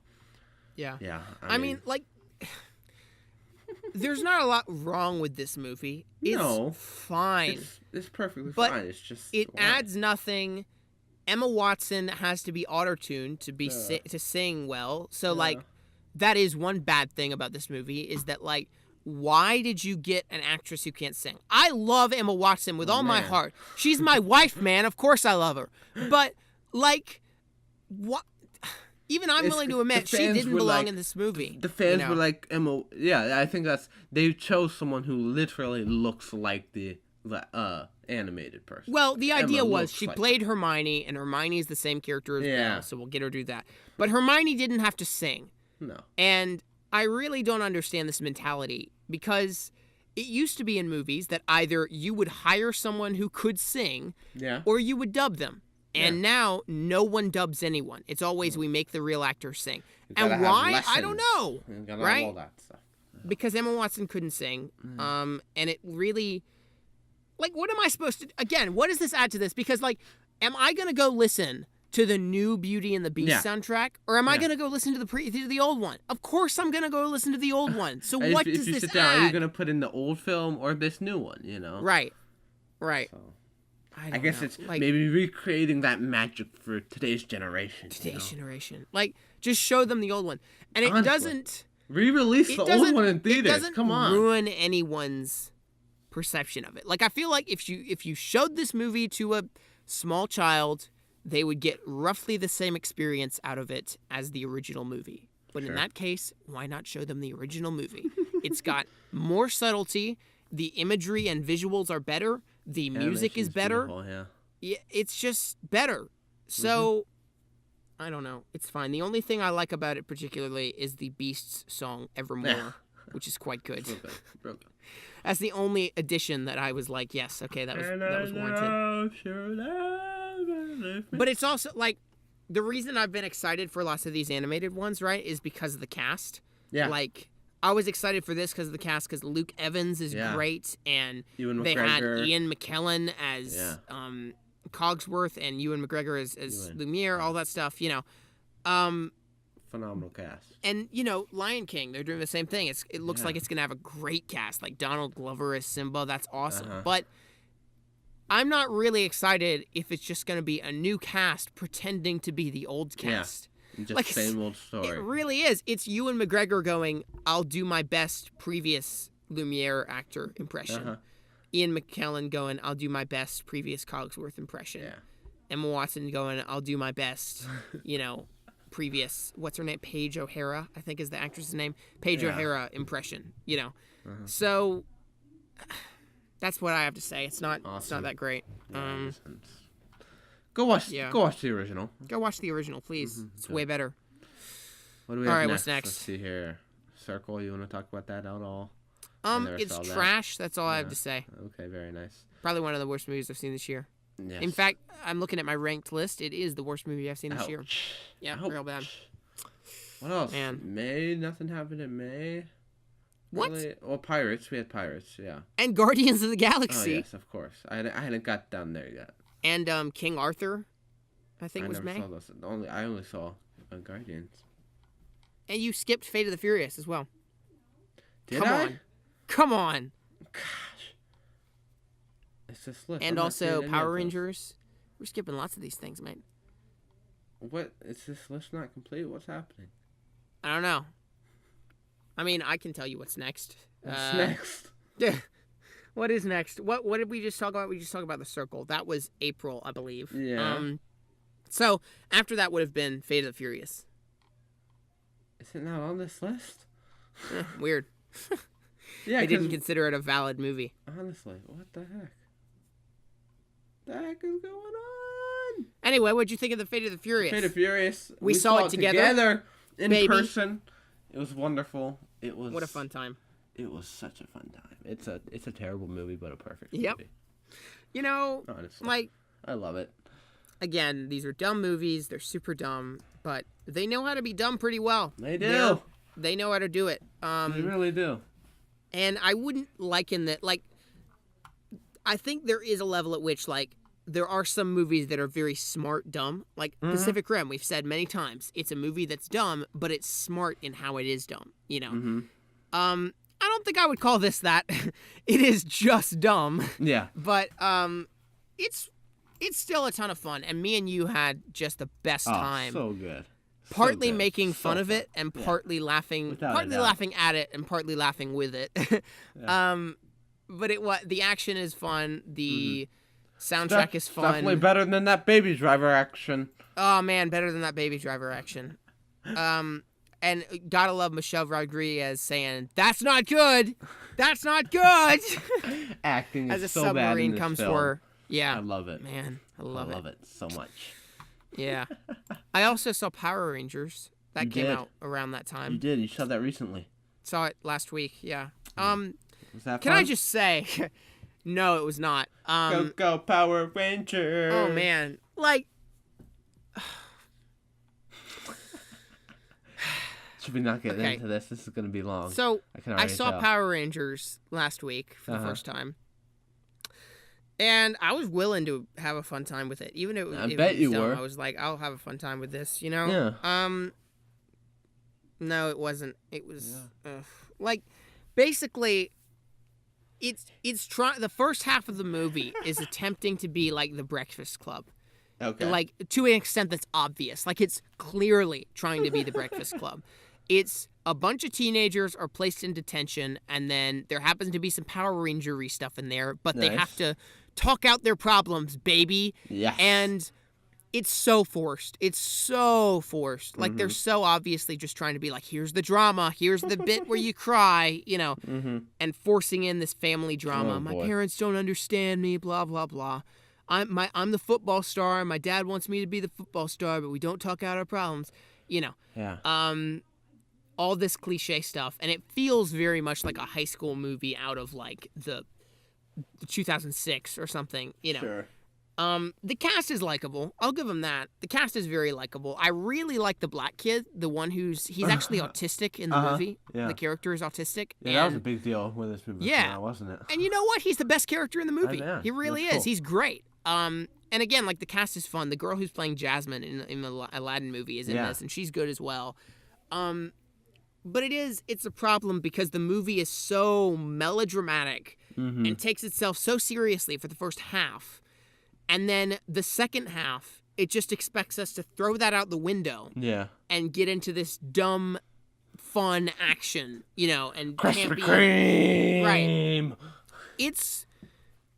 Yeah. Yeah. I mean, like. There's not a lot wrong with this movie. It's fine. It's perfectly fine. It's just it adds nothing. Emma Watson has to be auto-tuned to be to sing well. So like that is one bad thing about this movie is that like why did you get an actress who can't sing? I love Emma Watson with all my heart. She's my wife, man. Of course I love her. But like what even I'm willing to admit she didn't belong in this movie. The fans were like, Emma. Yeah, I think they chose someone who literally looks like the animated person. Well, the idea was she played Hermione, and Hermione is the same character as Belle, so we'll get her to do that. But Hermione didn't have to sing. No. And I really don't understand this mentality because it used to be in movies that either you would hire someone who could sing, or you would dub them. And now, no one dubs anyone. It's always we make the real actor sing. And why? I don't know. Right? All that stuff. Because Emma Watson couldn't sing. And it really... Like, what am I supposed to... Again, what does this add to this? Because, like, am I going to go listen to the new Beauty and the Beast soundtrack? Or am I going to go listen to the old one? Of course I'm going to go listen to the old one. So what does this add? If you sit down, are you going to put in the old film or this new one, Right. So. I guess it's like, maybe recreating that magic for today's generation. Generation. Like, just show them the old one. And it doesn't... Re-release the old one in theaters. It doesn't ruin anyone's perception of it. Like, I feel like if you showed this movie to a small child, they would get roughly the same experience out of it as the original movie. But in that case, why not show them the original movie? It's got more subtlety. The imagery and visuals are better. The music is better. Yeah, it's just better. So, I don't know. It's fine. The only thing I like about it particularly is the Beast's song, Evermore, which is quite good. Real good. That's the only addition that I was like, yes, okay, that was warranted. But it's also, like, the reason I've been excited for lots of these animated ones, right, is because of the cast. Yeah. Like... I was excited for this because of the cast, because Luke Evans is great, and they had Ian McKellen as Cogsworth and Ewan McGregor as Lumiere, all that stuff, Phenomenal cast. And, Lion King, they're doing the same thing. It looks like it's going to have a great cast, like Donald Glover as Simba. That's awesome. But I'm not really excited if it's just going to be a new cast pretending to be the old cast. Just like, same old story. It really is. It's Ewan McGregor going, I'll do my best previous Lumiere actor impression. Ian McKellen going, I'll do my best previous Cogsworth impression. Emma Watson going, I'll do my best, previous, what's her name? Paige O'Hara, I think is the actress's name. Paige O'Hara impression, So, that's what I have to say. It's not that great. Go watch the original. Go watch the original, please. It's way better. What do we have next? What's next? Let's see here. Circle, you want to talk about that at all? It's trash. That's all I have to say. Okay, very nice. Probably one of the worst movies I've seen this year. Yes. In fact, I'm looking at my ranked list. It is the worst movie I've seen this year. Yeah, real bad. What else? Man. May? Nothing happened in May? What? Really? Well, Pirates. We had Pirates, yeah. And Guardians of the Galaxy. Oh, yes, of course. I hadn't got down there yet. And King Arthur, I think was May. I only saw Guardians. And you skipped Fate of the Furious as well. Come on. Gosh. It's this list. And also Power Rangers. We're skipping lots of these things, mate. What? Is this list not complete? What's happening? I don't know. I mean, I can tell you what's next. What's next? What is next? What did we just talk about? We just talked about The Circle. That was April, I believe. Yeah. So, after that would have been Fate of the Furious. Is it not on this list? Weird. Yeah, I didn't consider it a valid movie. Honestly, what the heck? The heck is going on? Anyway, what'd you think of the Fate of the Furious? Fate of Furious. We saw it together in person. It was wonderful. It was. What a fun time. It was such a fun time. It's a terrible movie, but a perfect movie. You know, honestly, like, I love it. Again, these are dumb movies. They're super dumb, but they know how to be dumb pretty well. They do. They know how to do it. They really do. And I wouldn't liken that, like, I think there is a level at which, like, there are some movies that are very smart dumb. Like Pacific Rim, we've said many times. It's a movie that's dumb, but it's smart in how it is dumb, you know? Mm-hmm. I don't think I would call this that. It is just dumb. Yeah. But it's still a ton of fun. And me and you had just the best time. So good. Partly so good. making fun of it and partly laughing, laughing at it and partly laughing with it. Yeah. But the action is fun. The soundtrack is fun. Definitely better than that Baby Driver action. Oh man, better than that Baby Driver action. And gotta love Michelle Rodriguez saying, "That's not good. That's not good." Acting is as a so submarine bad in this comes film. for her. Yeah, I love it. Man, I love it so much. Yeah. I also saw Power Rangers. That came out around that time. You did. You saw that recently. Saw it last week. Yeah. Was that Can fun? I just say, no, it was not. Go Power Rangers. Oh man, like. Should we not get into this? This is going to be long. So I saw Power Rangers last week for the first time. And I was willing to have a fun time with it, even if I bet you were. I was like, I'll have a fun time with this, you know? Yeah. No, it wasn't. It was like, basically, it's trying. The first half of the movie is attempting to be like The Breakfast Club. Okay. Like, to an extent that's obvious. Like, it's clearly trying to be The Breakfast Club. It's a bunch of teenagers are placed in detention, and then there happens to be some Power Ranger-y stuff in there, but they have to talk out their problems, baby. Yes. And it's so forced. It's so forced. Like, they're so obviously just trying to be like, here's the drama, here's the bit where you cry, you know, and forcing in this family drama. Oh, my parents don't understand me, blah, blah, blah. I'm the football star. My dad wants me to be the football star, but we don't talk out our problems. You know. Yeah. All this cliche stuff, and it feels very much like a high school movie out of like the 2006 or something. You know. Sure. The cast is likable. I'll give them that. The cast is very likable. I really like the black kid, the one he's actually autistic in the movie. Yeah. The character is autistic. Yeah, that was a big deal when this movie came out, wasn't it? And you know what? He's the best character in the movie. Yeah, he really is. Cool. He's great. And again, like, the cast is fun. The girl who's playing Jasmine in the Aladdin movie is in this, and she's good as well. But it's a problem because the movie is so melodramatic and takes itself so seriously for the first half. And then the second half, it just expects us to throw that out the window. Yeah. And get into this dumb, fun action, you know, and Krispy Kreme. Right. It's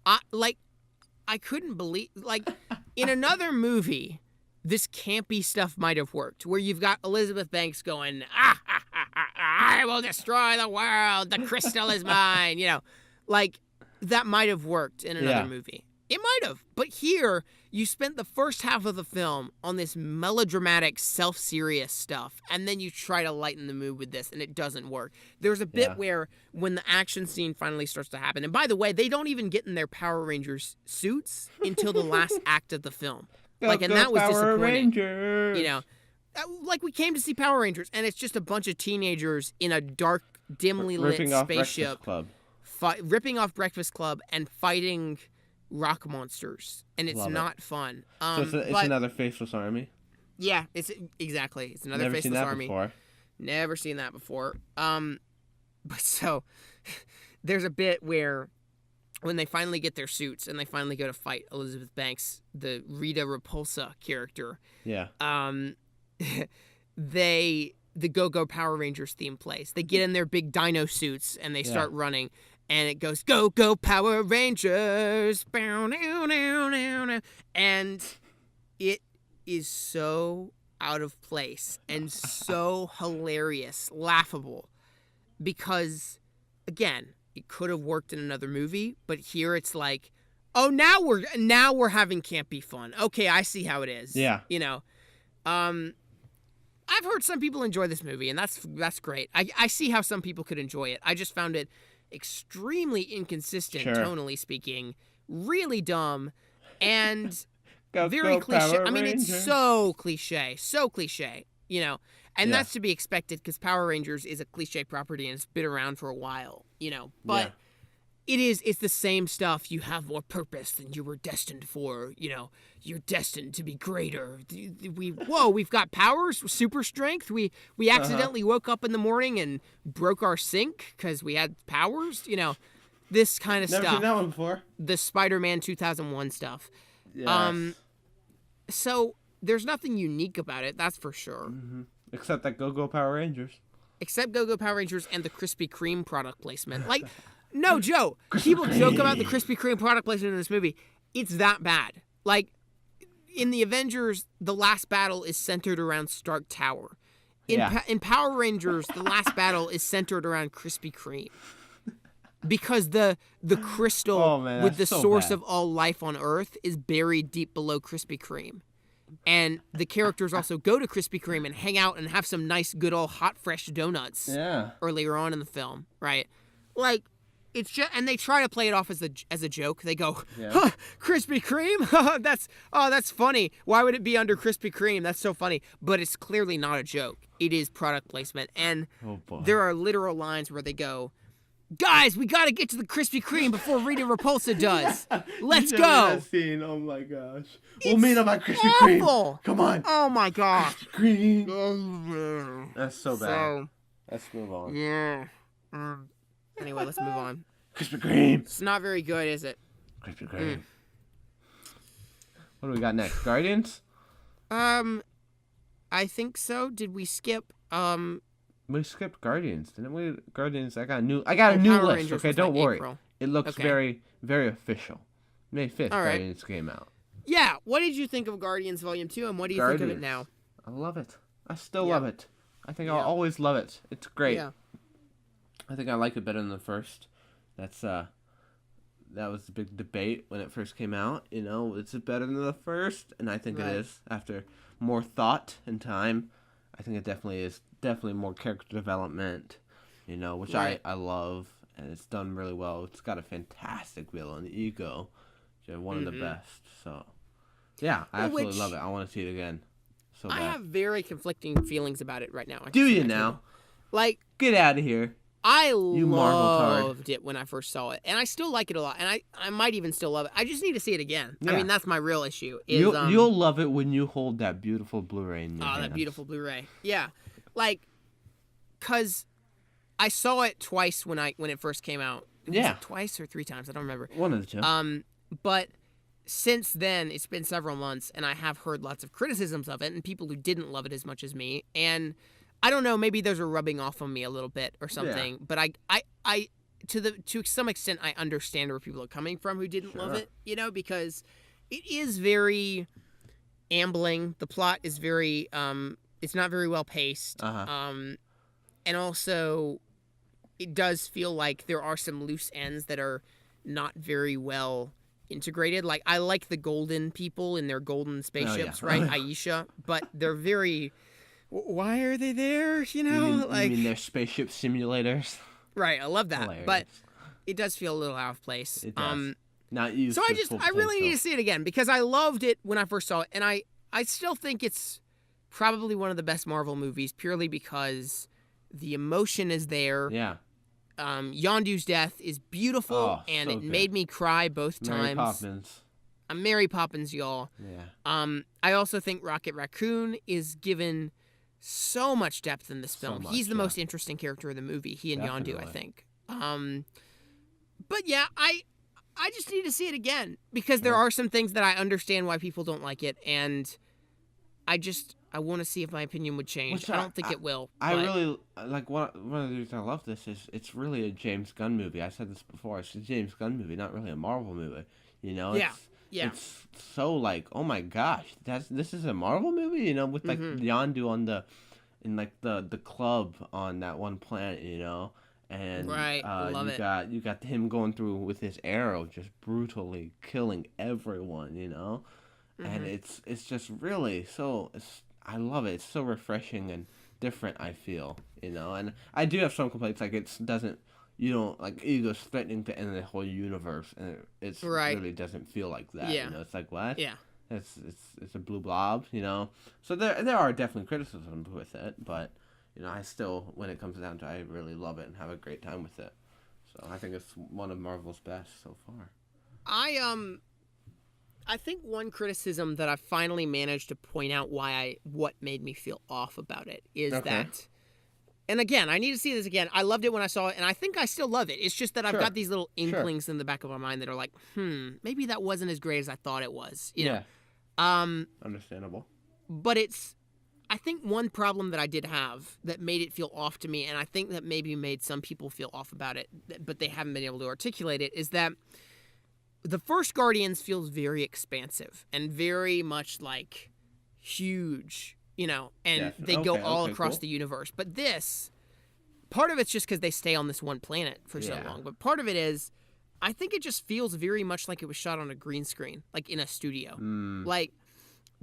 I couldn't believe, like, in another movie, this campy stuff might have worked, where you've got Elizabeth Banks going, I will destroy the world, the crystal is mine, you know, like, that might have worked in another movie. It might have, but here, you spent the first half of the film on this melodramatic, self-serious stuff, and then you try to lighten the mood with this, and it doesn't work. There's a bit where, when the action scene finally starts to happen, and by the way, they don't even get in their Power Rangers suits until the last act of the film. Like, and that was Power disappointing. Rangers. You know, like, we came to see Power Rangers, and it's just a bunch of teenagers in a dark, dimly lit spaceship, ripping off Breakfast Club and fighting rock monsters, and it's not fun. So it's another Faceless Army. Yeah, it's another Faceless Army. Before. Never seen that before. But so there's a bit where when they finally get their suits and they finally go to fight Elizabeth Banks, the Rita Repulsa character. Yeah. The Go-Go Power Rangers theme plays. They get in their big dino suits and they start running, and it goes, Go-Go Power Rangers. And it is so out of place and so hilarious, laughable, because, again, it could have worked in another movie, but here it's like, oh, now we're having campy fun. Okay, I see how it is. Yeah. You know, I've heard some people enjoy this movie, and that's great. I see how some people could enjoy it. I just found it extremely inconsistent, tonally speaking, really dumb, and very cliche. I mean, it's so cliche, you know, and that's to be expected because Power Rangers is a cliche property and it's been around for a while, you know, but it's the same stuff. You have more purpose than you were destined for, you know, you're destined to be greater. We've got powers, super strength. We accidentally woke up in the morning and broke our sink because we had powers, you know, this kind of stuff. Never seen that one before. The Spider-Man 2001 stuff. Yes. So there's nothing unique about it, that's for sure. Mm-hmm. Except that Go-Go Power Rangers. Except Go-Go Power Rangers and the Krispy Kreme product placement. Like, no, Joe, people joke about the Krispy Kreme product placement in this movie. It's that bad. Like, in the Avengers, the last battle is centered around Stark Tower. In Power Rangers, the last battle is centered around Krispy Kreme. Because the crystal with the source of all life on Earth is buried deep below Krispy Kreme. And the characters also go to Krispy Kreme and hang out and have some nice, good old hot, fresh donuts earlier on in the film, right? Like, it's just, and they try to play it off as a joke. They go, Krispy Kreme? that's funny. Why would it be under Krispy Kreme? That's so funny. But it's clearly not a joke. It is product placement. And there are literal lines where they go, guys, we got to get to the Krispy Kreme before Rita Repulsa does. Let's go. That scene. Oh my gosh. We'll meet up at Krispy Kreme. Come on. Oh my gosh. Krispy Kreme. That's so bad. Let's move on. Yeah. Anyway, let's move on. Krispy Kreme. It's not very good, is it? Krispy Kreme. What do we got next? Guardians? I think so. Did we skip? We skipped Guardians, didn't we? Guardians. I got a new list. Rangers, okay, don't worry. April. It looks very, very official. May 5th, Guardians came out. Yeah. What did you think of Guardians Volume 2, and what do you think of it now? I love it. I still love it. I think I'll always love it. It's great. Yeah. I think I like it better than the first. That was the big debate when it first came out. You know, is it better than the first? And I think it is. After more thought and time, I think it definitely is. Definitely more character development, you know, which I love, and it's done really well. It's got a fantastic villain, Ego, one of the best. So, yeah, I absolutely love it. I want to see it again. So bad. I have very conflicting feelings about it right now. Do you now? Like, get out of here. I loved it when I first saw it, and I still like it a lot, and I might even still love it. I just need to see it again. Yeah. I mean, that's my real issue. You'll love it when you hold that beautiful Blu-ray in your hands. That beautiful Blu-ray. Yeah. Like, cause I saw it twice when it first came out. Was it twice or 3 times? I don't remember. One of the two. But since then, it's been several months, and I have heard lots of criticisms of it, and people who didn't love it as much as me. And I don't know, maybe those are rubbing off on me a little bit or something. Yeah. But I to some extent, I understand where people are coming from who didn't love it. You know, because it is very ambling. The plot is very it's not very well paced. And also, it does feel like there are some loose ends that are not very well integrated. Like, I like the golden people in their golden spaceships, right? Aisha. But they're very... Why are they there, you know? You mean they're spaceship simulators? Right, I love that. Hilarious. But it does feel a little out of place. It does. Not used so I really need to see it again, because I loved it when I first saw it. And I still think it's probably one of the best Marvel movies, purely because the emotion is there. Yeah. Yondu's death is beautiful, and it made me cry both times. Mary Poppins. I'm Mary Poppins, y'all. Yeah. I also think Rocket Raccoon is given so much depth in this film. He's the most interesting character in the movie. He and Yondu, I think. But yeah, I just need to see it again because there are some things that I understand why people don't like it, and I want to see if my opinion would change. I don't think it will. I really like one of the reasons I love this is it's really a James Gunn movie. I said this before. It's a James Gunn movie, not really a Marvel movie. You know? It's so like, oh my gosh, this is a Marvel movie. You know, with like Yondu in the club on that one planet. You know. And you got him going through with his arrow, just brutally killing everyone, you know, and it's just really I love it. It's so refreshing and different. I feel, you know, and I do have some complaints like like Ego's threatening to end the whole universe, and it really doesn't feel like that. Yeah. You know, it's like what? Yeah. It's a blue blob, you know. So there are definitely criticisms with it, but. You know, I still, when it comes down to it, I really love it and have a great time with it. So I think it's one of Marvel's best so far. I think one criticism that I finally managed to point out what made me feel off about it is that, and again, I need to see this again. I loved it when I saw it, and I think I still love it. It's just that I've got these little inklings in the back of my mind that are like, maybe that wasn't as great as I thought it was. You know? Understandable. But I think one problem that I did have that made it feel off to me, and I think that maybe made some people feel off about it, but they haven't been able to articulate it, is that the first Guardians feels very expansive and very much like huge, you know, and they go all across the universe. But this, part of it's just because they stay on this one planet for so long, but part of it is, I think it just feels very much like it was shot on a green screen, like in a studio. Like,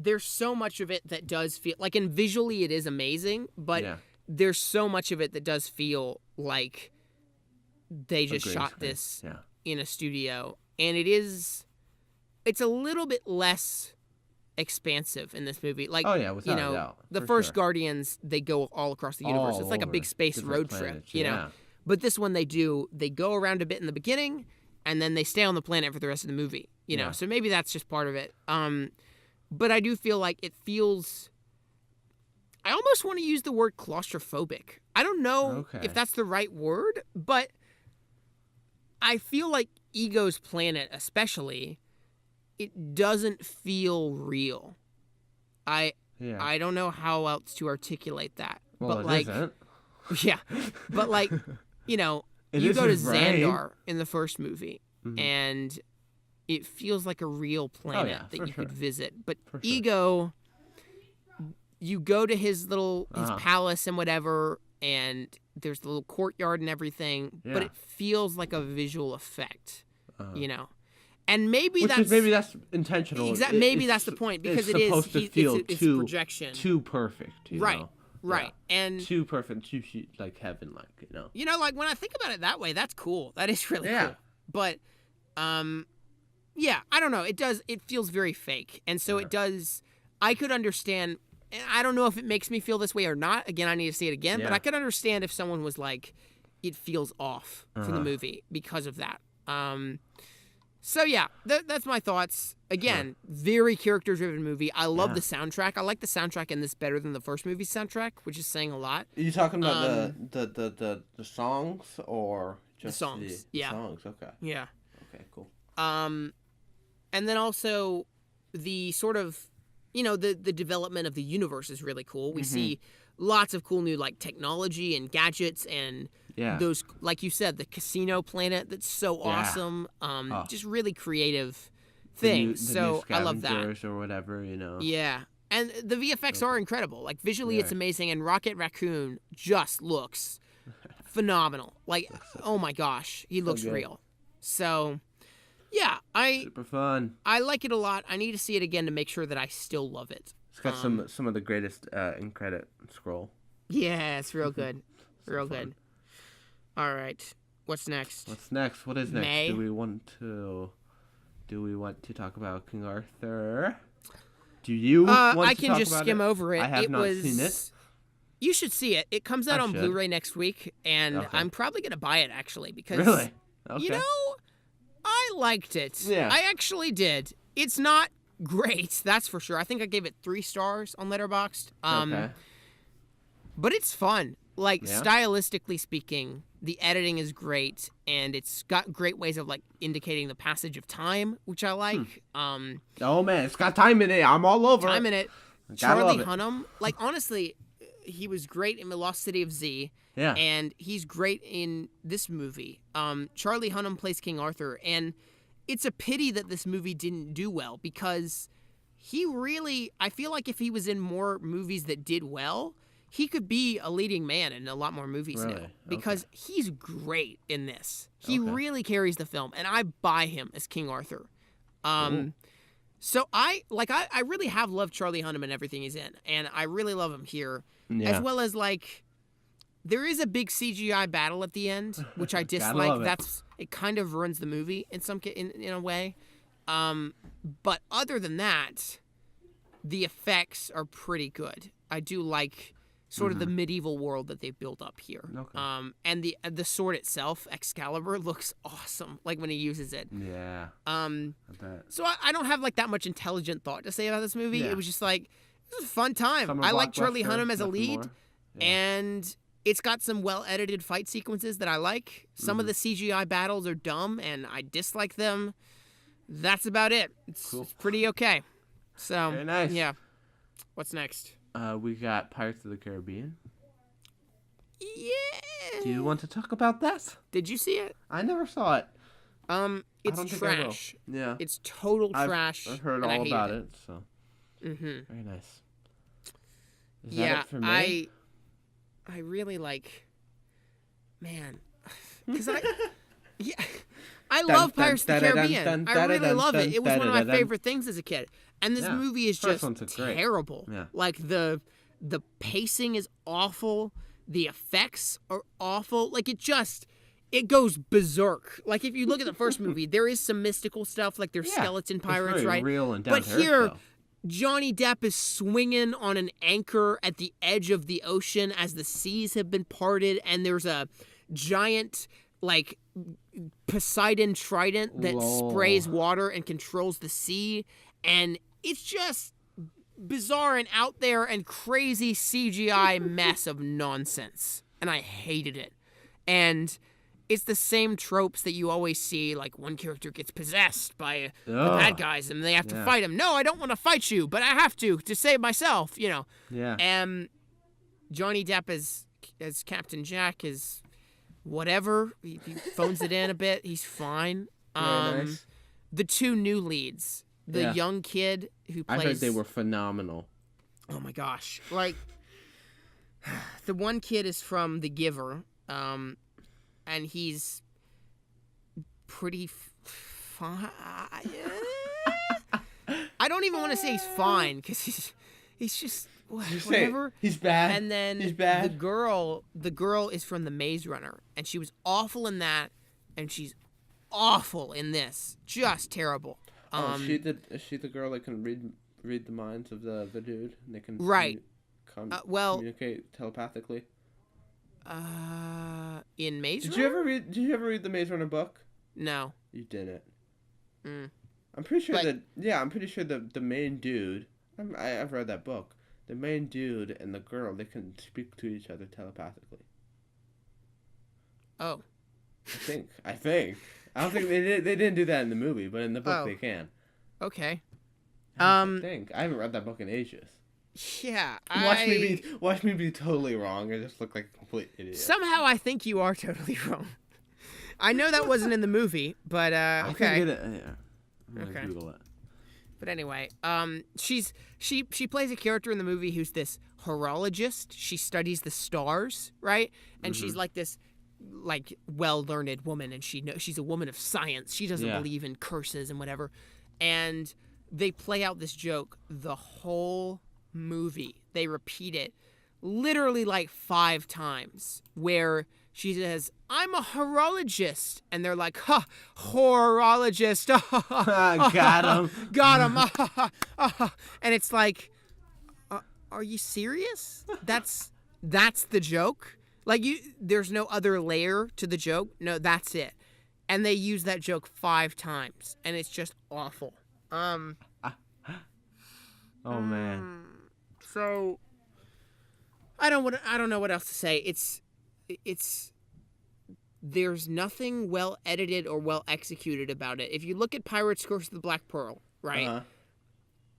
there's so much of it that does feel like, and visually it is amazing, but there's so much of it that does feel like they just shot this in a studio, and it's a little bit less expansive in this movie. Like, without you know, a doubt, the first Guardians, they go all across the universe. It's like a big space road trip, you know. But this one they go around a bit in the beginning, and then they stay on the planet for the rest of the movie, you know. So maybe that's just part of it. But I do feel like it feels... I almost want to use the word claustrophobic. I don't know if that's the right word, but I feel like Ego's planet especially, it doesn't feel real. I don't know how else to articulate that. Well, but like, isn't. Yeah. But like, you know, you go to Xandar in the first movie, and... it feels like a real planet that you could visit. But Ego, you go to his palace and whatever, and there's the little courtyard and everything, but it feels like a visual effect, you know? And maybe that's intentional. Exactly. Maybe that's the point, because it's it's projection. Too perfect, you know? Right. And too perfect, too like heaven-like, you know? You know, like when I think about it that way, that's cool. That is really cool. But, yeah, I don't know. It feels very fake. And so it does, I could understand, and I don't know if it makes me feel this way or not. Again, I need to see it again. But I could understand if someone was like, it feels off for the movie because of that. So yeah, that's my thoughts. Again, very character-driven movie. I love the soundtrack. I like the soundtrack in this better than the first movie's soundtrack, which is saying a lot. Are you talking about the songs or just the songs? The songs, okay. Yeah. Okay, cool. And then also the sort of, you know, the development of the universe is really cool. We see lots of cool new, like, technology and gadgets and those, like you said, the casino planet that's so awesome. Just really creative things. So I love that. Or whatever, you know. Yeah. And the VFX are incredible. Like, visually it's amazing, and Rocket Raccoon just looks phenomenal. Like, oh my gosh, he looks real. So... yeah, super fun. I like it a lot. I need to see it again to make sure that I still love it. It's got some of the greatest in credit scroll. Yeah, it's real good, real good. All right, what's next? What is next? May? Do we want to talk about King Arthur? Do you? I can just skim over it. I have not seen it. You should see it. It comes out on Blu-ray next week, and I'm probably gonna buy it actually because really, you know. I liked it. Yeah. I actually did. It's not great, that's for sure. I think I gave it 3 stars on Letterboxd. But it's fun. Like, stylistically speaking, the editing is great, and it's got great ways of, like, indicating the passage of time, which I like. Oh, man, it's got time in it. I'm all over time in it. Charlie Hunnam, like, honestly, he was great in The Lost City of Z. Yeah. And he's great in this movie. Charlie Hunnam plays King Arthur, and it's a pity that this movie didn't do well, because he really, I feel like if he was in more movies that did well, he could be a leading man in a lot more movies now, because he's great in this. He really carries the film, and I buy him as King Arthur. So I really have loved Charlie Hunnam and everything he's in, and I really love him here, as well as, like, there is a big CGI battle at the end, which I dislike. It kind of ruins the movie in a way. But other than that, the effects are pretty good. I do like sort of the medieval world that they've built up here. And the sword itself, Excalibur, looks awesome, like when he uses it. Yeah. I bet. So I don't have like that much intelligent thought to say about this movie. It was just like, it was a fun time. I like Charlie Hunnam as a lead, and it's got some well-edited fight sequences that I like. Some of the CGI battles are dumb, and I dislike them. That's about it. It's pretty okay. So, very nice. Yeah. What's next? We got Pirates of the Caribbean. Yeah. Do you want to talk about that? Did you see it? I never saw it. It's trash. Yeah. It's total trash. I've heard all about it, so. Very nice. Is that it for me? I really like, man, because I love Pirates of the Caribbean. I really love it. It was one of my favorite things as a kid. And this movie is just terrible. Yeah. Like, the pacing is awful. The effects are awful. Like, it goes berserk. Like, if you look at the first movie, there is some mystical stuff, like there's skeleton pirates, it's very real and down but to earth, here, though. Johnny Depp is swinging on an anchor at the edge of the ocean as the seas have been parted, and there's a giant, like, Poseidon trident that sprays water and controls the sea, and it's just bizarre and out there and crazy CGI mess of nonsense, and I hated it. And it's the same tropes that you always see, like one character gets possessed by the bad guys and they have to fight him. No, I don't want to fight you, but I have to save myself, you know. Yeah. And Johnny Depp as Captain Jack is whatever. He phones it in a bit. He's fine. Nice. The two new leads, the young kid who plays... I heard they were phenomenal. Oh my gosh. Like, the one kid is from The Giver, and he's pretty fine. I don't even want to say he's fine, because he's just whatever. He's bad. And then he's bad. The girl is from The Maze Runner, and she was awful in that, and she's awful in this. Just terrible. Is she the girl that can read the minds of the dude? And they can communicate telepathically. In Maze Runner? Did you ever read the Maze Runner book? No. You didn't. I'm pretty sure the main dude, I've read that book. The main dude and the girl, they can speak to each other telepathically. Oh. I think. I don't think they didn't do that in the movie, but in the book they can. Okay. I think. I haven't read that book in ages. Yeah, Watch me be totally wrong. I just look like a complete idiot. Somehow I think you are totally wrong. I know that wasn't in the movie, but okay. I'm gonna Google it. But anyway, she plays a character in the movie who's this horologist. She studies the stars, right? And she's like this, like, well-learned woman, and she's a woman of science. She doesn't believe in curses and whatever. And they play out this joke the whole movie. They repeat it literally like 5 times, where she says, "I'm a horologist," and they're like, "Ha, horologist." Got him. And it's like, are you serious? That's the joke? Like, there's no other layer to the joke? No, that's it. And they use that joke 5 times, and it's just awful. Oh man. So, I don't know what else to say. It's there's nothing well edited or well executed about it. If you look at Pirates: Curse of the Black Pearl, right? Uh-huh.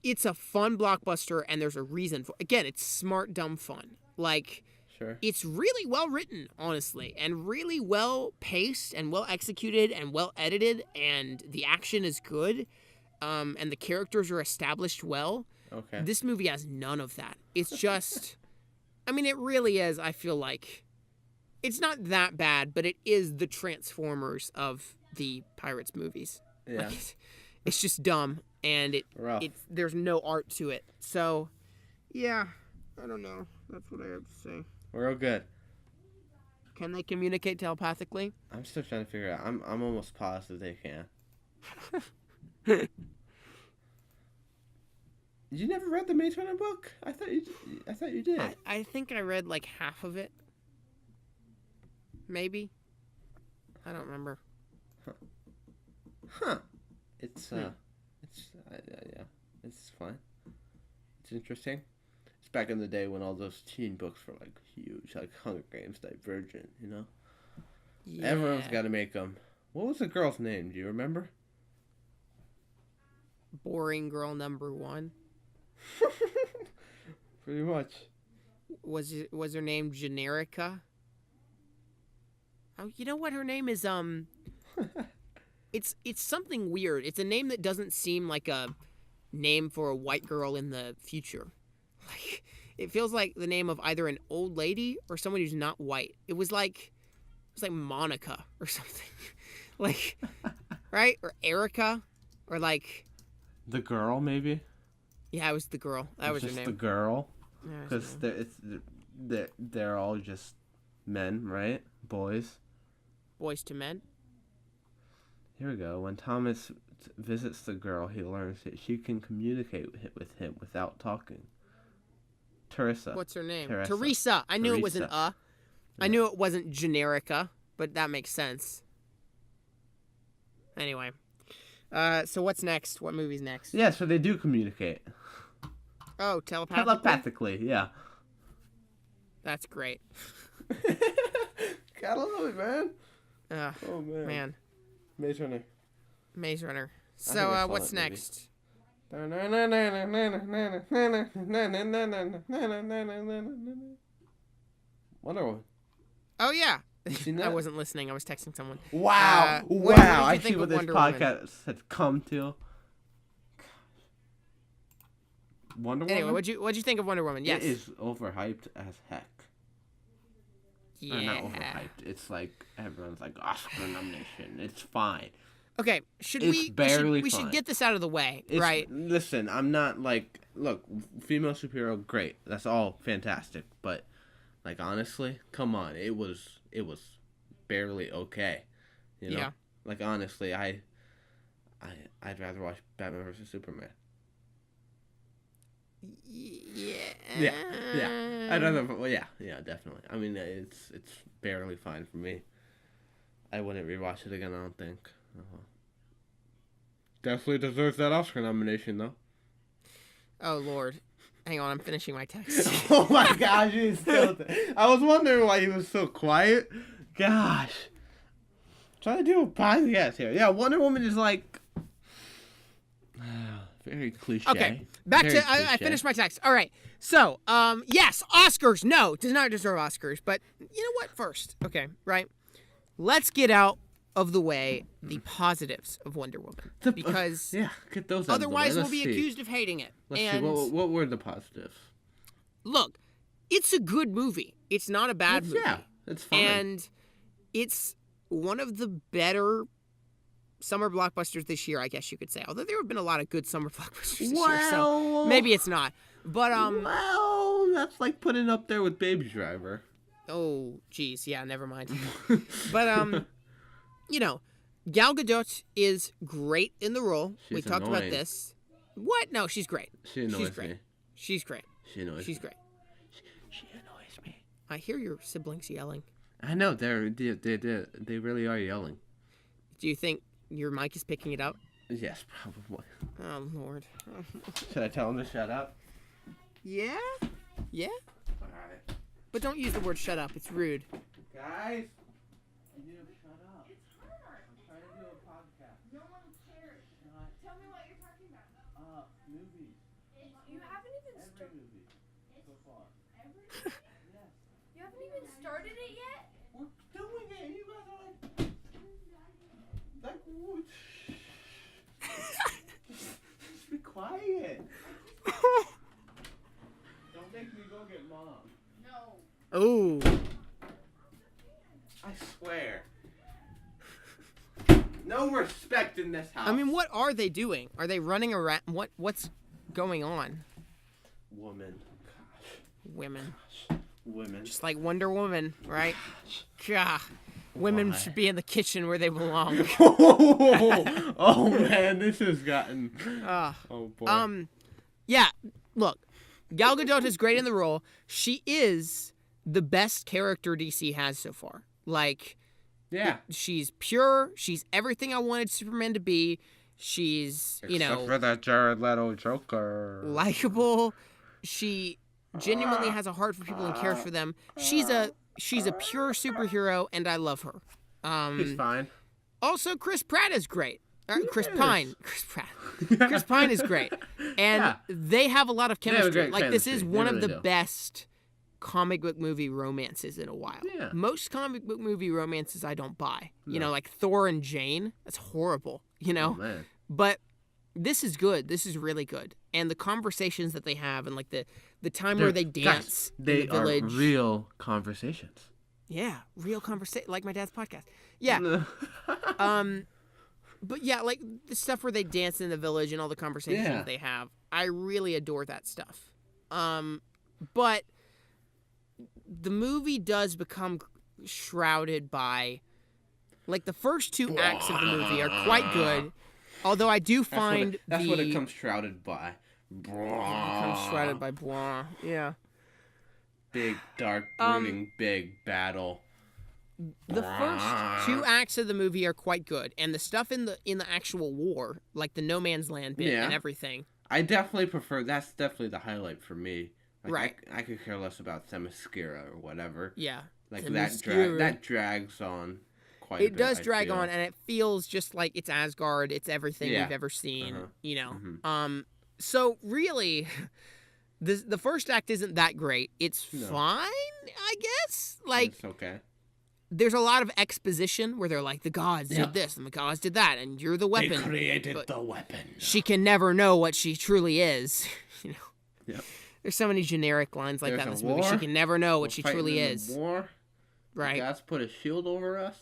It's a fun blockbuster, and there's a reason for. Again, it's smart, dumb fun. Like, sure. It's really well written, honestly, and really well paced, and well executed, and well edited, and the action is good, and the characters are established well. Okay. This movie has none of that. It's just, I mean, it really is. I feel like it's not that bad, but it is the Transformers of the Pirates movies. Yeah. Like, it's just dumb, and there's no art to it. So, yeah, I don't know. That's what I have to say. We're all good. Can they communicate telepathically? I'm still trying to figure it out. I'm almost positive they can. You never read the Maze Runner book? I thought you did. I think I read like half of it. Maybe. I don't remember. Huh. It's fine. It's interesting. It's back in the day when all those teen books were like huge, like Hunger Games, Divergent, you know? Yeah. Everyone's got to make them. What was the girl's name? Do you remember? Boring girl number 1. Pretty much. Was her name Generica? Oh, you know what her name is? It's something weird. It's a name that doesn't seem like a name for a white girl in the future. Like, it feels like the name of either an old lady or someone who's not white. It was like Monica or something. Like, right? Or Erica, or like the girl, maybe. Yeah, it was the girl. That was her name. Just the girl, because they're all just men, right? Boys. Boys to men. Here we go. When Thomas visits the girl, he learns that she can communicate with him without talking. Teresa. What's her name? Teresa. I knew it was an Yeah. I knew it wasn't Generica, but that makes sense. Anyway. So what's next? What movie's next? Yeah, so they do communicate. Oh, telepathically? Telepathically, yeah. That's great. Gotta love it, man. Oh, man. Maze Runner. So, what's next? Wonder Woman. Oh, yeah. I wasn't listening. I was texting someone. Wow. Wow. I see what this podcast has come to. Wonder Woman? Anyway, what'd you think of Wonder Woman? Yes. It is overhyped as heck. Yeah. Or not overhyped. It's like everyone's like Oscar nomination. It's fine. Okay, we should get this out of the way, right? Listen, I'm not like, look, female superhero, great. That's all fantastic, but like honestly, come on, it was barely okay. You know? Yeah. Like honestly, I'd rather watch Batman vs Superman. Yeah. I'd rather. Well, yeah, definitely. I mean, it's barely fine for me. I wouldn't rewatch it again. I don't think. Definitely deserves that Oscar nomination, though. Oh Lord, hang on, I'm finishing my text. Oh my gosh, he's still. I was wondering why he was so quiet. Gosh, trying to do a podcast here. Yeah, Wonder Woman is like very cliche. Okay, back to I finished my text. All right, so yes, Oscars. No, does not deserve Oscars. But you know what? First, okay, right. Let's get out of the way the positives of Wonder Woman, because get those otherwise we'll be accused of hating it. Let's see. What were the positives? Look, it's a good movie. It's not a bad movie. Yeah, it's fine. And it's one of the better summer blockbusters this year, I guess you could say. Although there have been a lot of good summer blockbusters this year, so maybe it's not. But well, that's like putting it up there with Baby Driver. Oh, geez, yeah, never mind. But you know, Gal Gadot is great in the role. We talked about this. What? No, she's great. She annoys me. She's great. She annoys me. She's great. She annoys me. I hear your siblings yelling. I know, they really are yelling. Do you think your mic is picking it up? Yes, probably. Oh, Lord. Should I tell them to shut up? Yeah? Yeah? All right. But don't use the word shut up. It's rude. Guys, you need to shut up. It's her. I'm trying to do a podcast. No one cares. Tell me what you're talking about. Movies. You haven't even Every movie so far. Every movie? Yes. You haven't even started it yet? We're doing it. You guys are like what? Just be quiet. Don't make me go get Mom. No. Oh. I swear. No respect in this house. I mean, what are they doing? Are they running around? What's going on? Woman. Gosh. Women. Gosh. Women. Just like Wonder Woman, right? Gosh. Women should be in the kitchen where they belong. Oh man, this has gotten. Oh boy. Yeah. Look, Gal Gadot is great in the role. She is the best character DC has so far. Like, yeah, she's pure. She's everything I wanted Superman to be. She's, except for that Jared Leto Joker. Likable. She genuinely has a heart for people and cares for them. She's a pure superhero, and I love her. He's fine. Also, Chris Pratt is great. Chris Pine. Chris Pratt. Chris Pine is great. And they have a lot of chemistry. Like, this is one of the best comic book movie romances in a while. Yeah. Most comic book movie romances I don't buy. No. You know, like Thor and Jane. That's horrible, you know? Oh, man. But this is good. This is really good. And the conversations that they have and, like, the time where they dance in the village. Are real conversations. Yeah, real conversation, like my dad's podcast. Yeah. But yeah, like the stuff where they dance in the village and all the conversations they have. I really adore that stuff. But the movie does become shrouded by, like, the first two acts of the movie are quite good. Although I do find that's what it comes shrouded by. It becomes shrouded by blah. Yeah. Big, dark, brooding, big battle. The first two acts of the movie are quite good, and the stuff in the actual war, like the No Man's Land bit and everything. I definitely prefer. That's definitely the highlight for me. Like, right. I could care less about Themyscira or whatever. Yeah. Like that drags on quite a bit. It does drag on, and it feels just like it's Asgard. It's everything we've ever seen. You know. Mm-hmm. So really, the first act isn't that great. It's fine, I guess. Like, it's okay. There's a lot of exposition where they're like, the gods did this and the gods did that, and you're the weapon. They created the weapon. She can never know what she truly is. You know. Yep. There's so many generic lines like that in this movie. She can never know what she truly is. War. Right. The gods put a shield over us.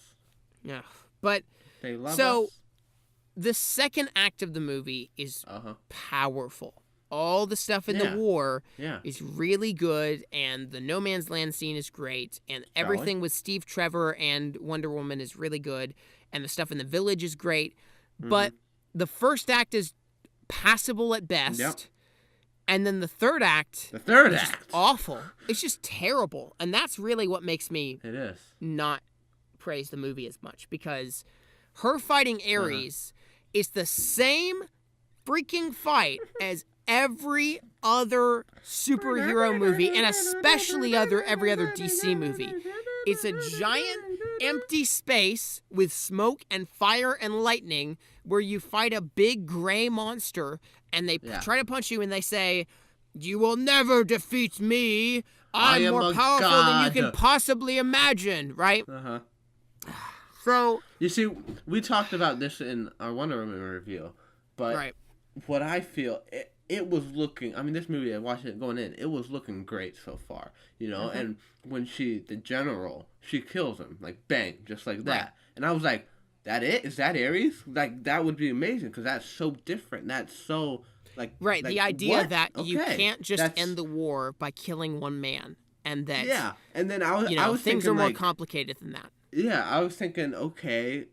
Yeah. But they love us. So the second act of the movie is powerful. All the stuff in the war is really good, and the No Man's Land scene is great, and everything with Steve Trevor and Wonder Woman is really good, and the stuff in the village is great. But the first act is passable at best. Yep. And then the third act is just awful. It's just terrible. And that's really what makes me not praise the movie as much, because her fighting Ares is the same freaking fight as every other superhero movie, and especially every other DC movie. It's a giant empty space with smoke and fire and lightning where you fight a big gray monster, and they try to punch you and they say, "You will never defeat me. I'm more powerful than you can possibly imagine," right? So you see, we talked about this in our Wonder Woman review, but what I feel, it was looking, I mean, this movie, I watched it going in, it was looking great so far, you know, and when the general, she kills him, like, bang, just like that, and I was like, that it? Is that Ares? Like, that would be amazing, because that's so different, that's so, like... Right, the idea that you can't just end the war by killing one man, and that... Yeah, and then I was things thinking, are more like, complicated than that. Yeah, I was thinking, okay,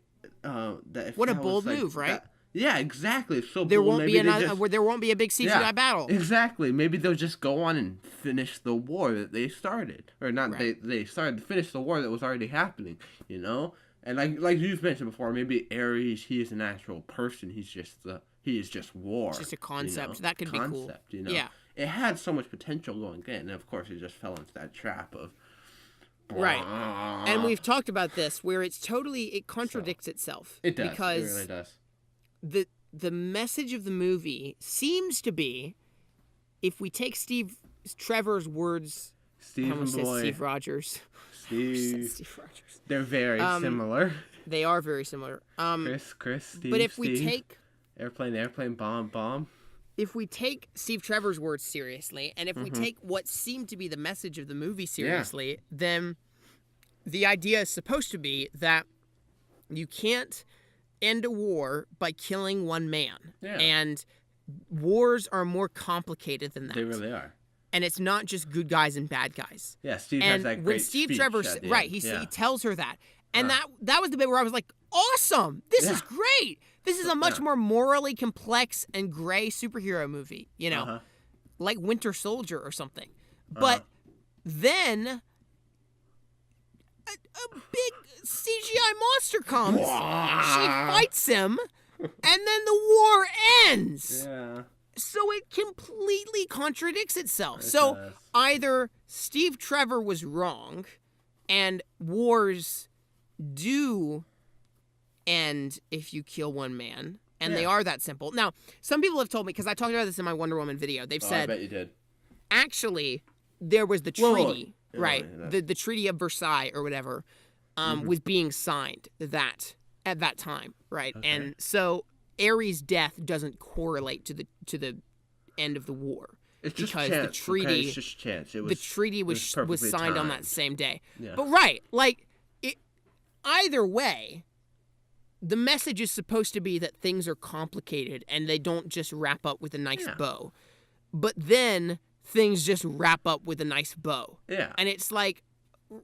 that if what a that bold was, like, move, right? Yeah, exactly. So there won't be there won't be a big CGI battle. Exactly. Maybe they'll just go on and finish the war that they started, or not. They started to finish the war that was already happening. You know, and like you've mentioned before, maybe Ares, he is an actual person. He is just war. It's just a concept. You know? That could be cool. You know? Yeah. It had so much potential going in, and of course, it just fell into that trap of Right. And we've talked about this where it contradicts itself. It does. Because it really does. The message of the movie seems to be, if we take Steve Trevor's words, Steve Rogers. Steve Rogers. They're very similar. They are very similar. Chris, Steve. But if we take airplane, bomb. If we take Steve Trevor's words seriously, and if we take what seemed to be the message of the movie seriously, then the idea is supposed to be that you can't end a war by killing one man. Yeah. And wars are more complicated than that. They really are. And it's not just good guys and bad guys. Yeah, Steve and has that great when Steve speech Trevor, right, he tells her that. And that was the bit where I was like, awesome! This is great! This is a much more morally complex and gray superhero movie, like Winter Soldier or something. But then a big CGI monster comes. She fights him, and then the war ends. Yeah. So it completely contradicts itself. It does. Either Steve Trevor was wrong, and wars do end if you kill one man, and they are that simple. Now, some people have told me, because I talked about this in my Wonder Woman video, they've said, I bet you did. Actually, there was the treaty, right? The Treaty of Versailles or whatever was being signed at that time, right? Okay. And so Ares' death doesn't correlate to the end of the war. It's just because chance, the treaty, it's just chance. The treaty was signed timed on that same day. Yeah. But either way, the message is supposed to be that things are complicated and they don't just wrap up with a nice bow. But then things just wrap up with a nice bow. Yeah. And it's like,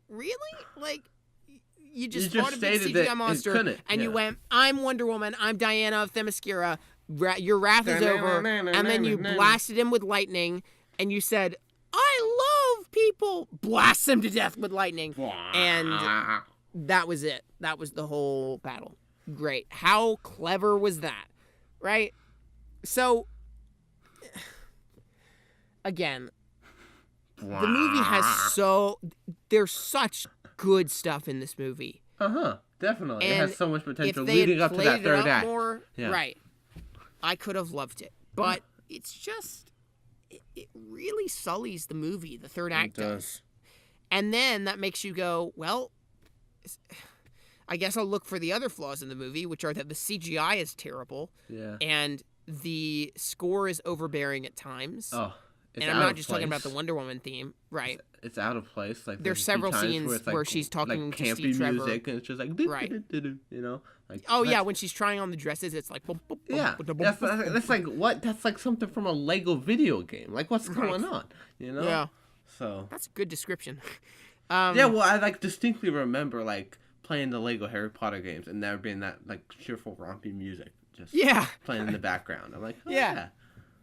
really? Like, you just fought a big CGI monster and you went, I'm Wonder Woman, I'm Diana of Themyscira, your wrath is over, and then you blasted him with lightning and you said, I love people, blast them to death with lightning. And that was it. That was the whole battle. Great. How clever was that? Right? So, again, the movie has there's such good stuff in this movie. Definitely. And it has so much potential leading up to that third act. Right. I could have loved it. But it's just, it really sullies the movie, the third act does. And then that makes you go, well, I guess I'll look for the other flaws in the movie, which are that the CGI is terrible. Yeah. And the score is overbearing at times. Oh. And I'm not just talking about the Wonder Woman theme, right? It's out of place. Like there's several scenes where she's talking to Steve Trevor, music, and it's just like right. You know. Like, when she's trying on the dresses, it's like that's like what? That's like something from a Lego video game. Like what's going on? You know? Yeah. So that's a good description. Well, I distinctly remember playing the Lego Harry Potter games and there being that cheerful rompy music just playing in the background. I'm like, yeah.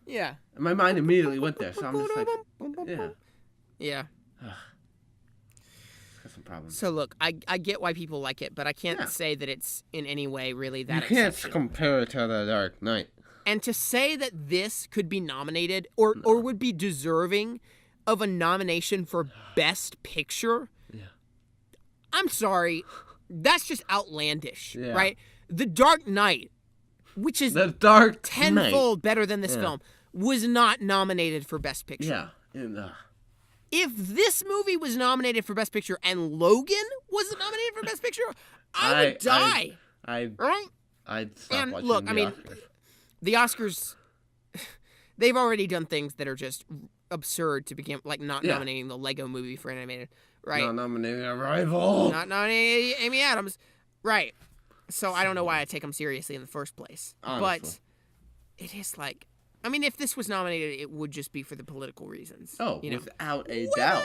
And my mind immediately went there, so I'm just like, yeah. Got some problems. So look, I get why people like it, but I can't say that it's in any way really that exceptional. You can't compare it to The Dark Knight. And to say that this could be nominated or would be deserving of a nomination for Best Picture, I'm sorry, that's just outlandish, right? The Dark Knight, which is tenfold better than this film, was not nominated for Best Picture. If this movie was nominated for Best Picture and Logan wasn't nominated for Best Picture, I would die. Right? I'd stop watching look, the Oscars. The Oscars, they've already done things that are just absurd to begin, like not nominating the Lego movie for animated, right? Not nominating Arrival. Not nominating Amy Adams. Right. So I don't know why I take them seriously in the first place. Honestly. But it is if this was nominated, it would just be for the political reasons. Oh, without a doubt.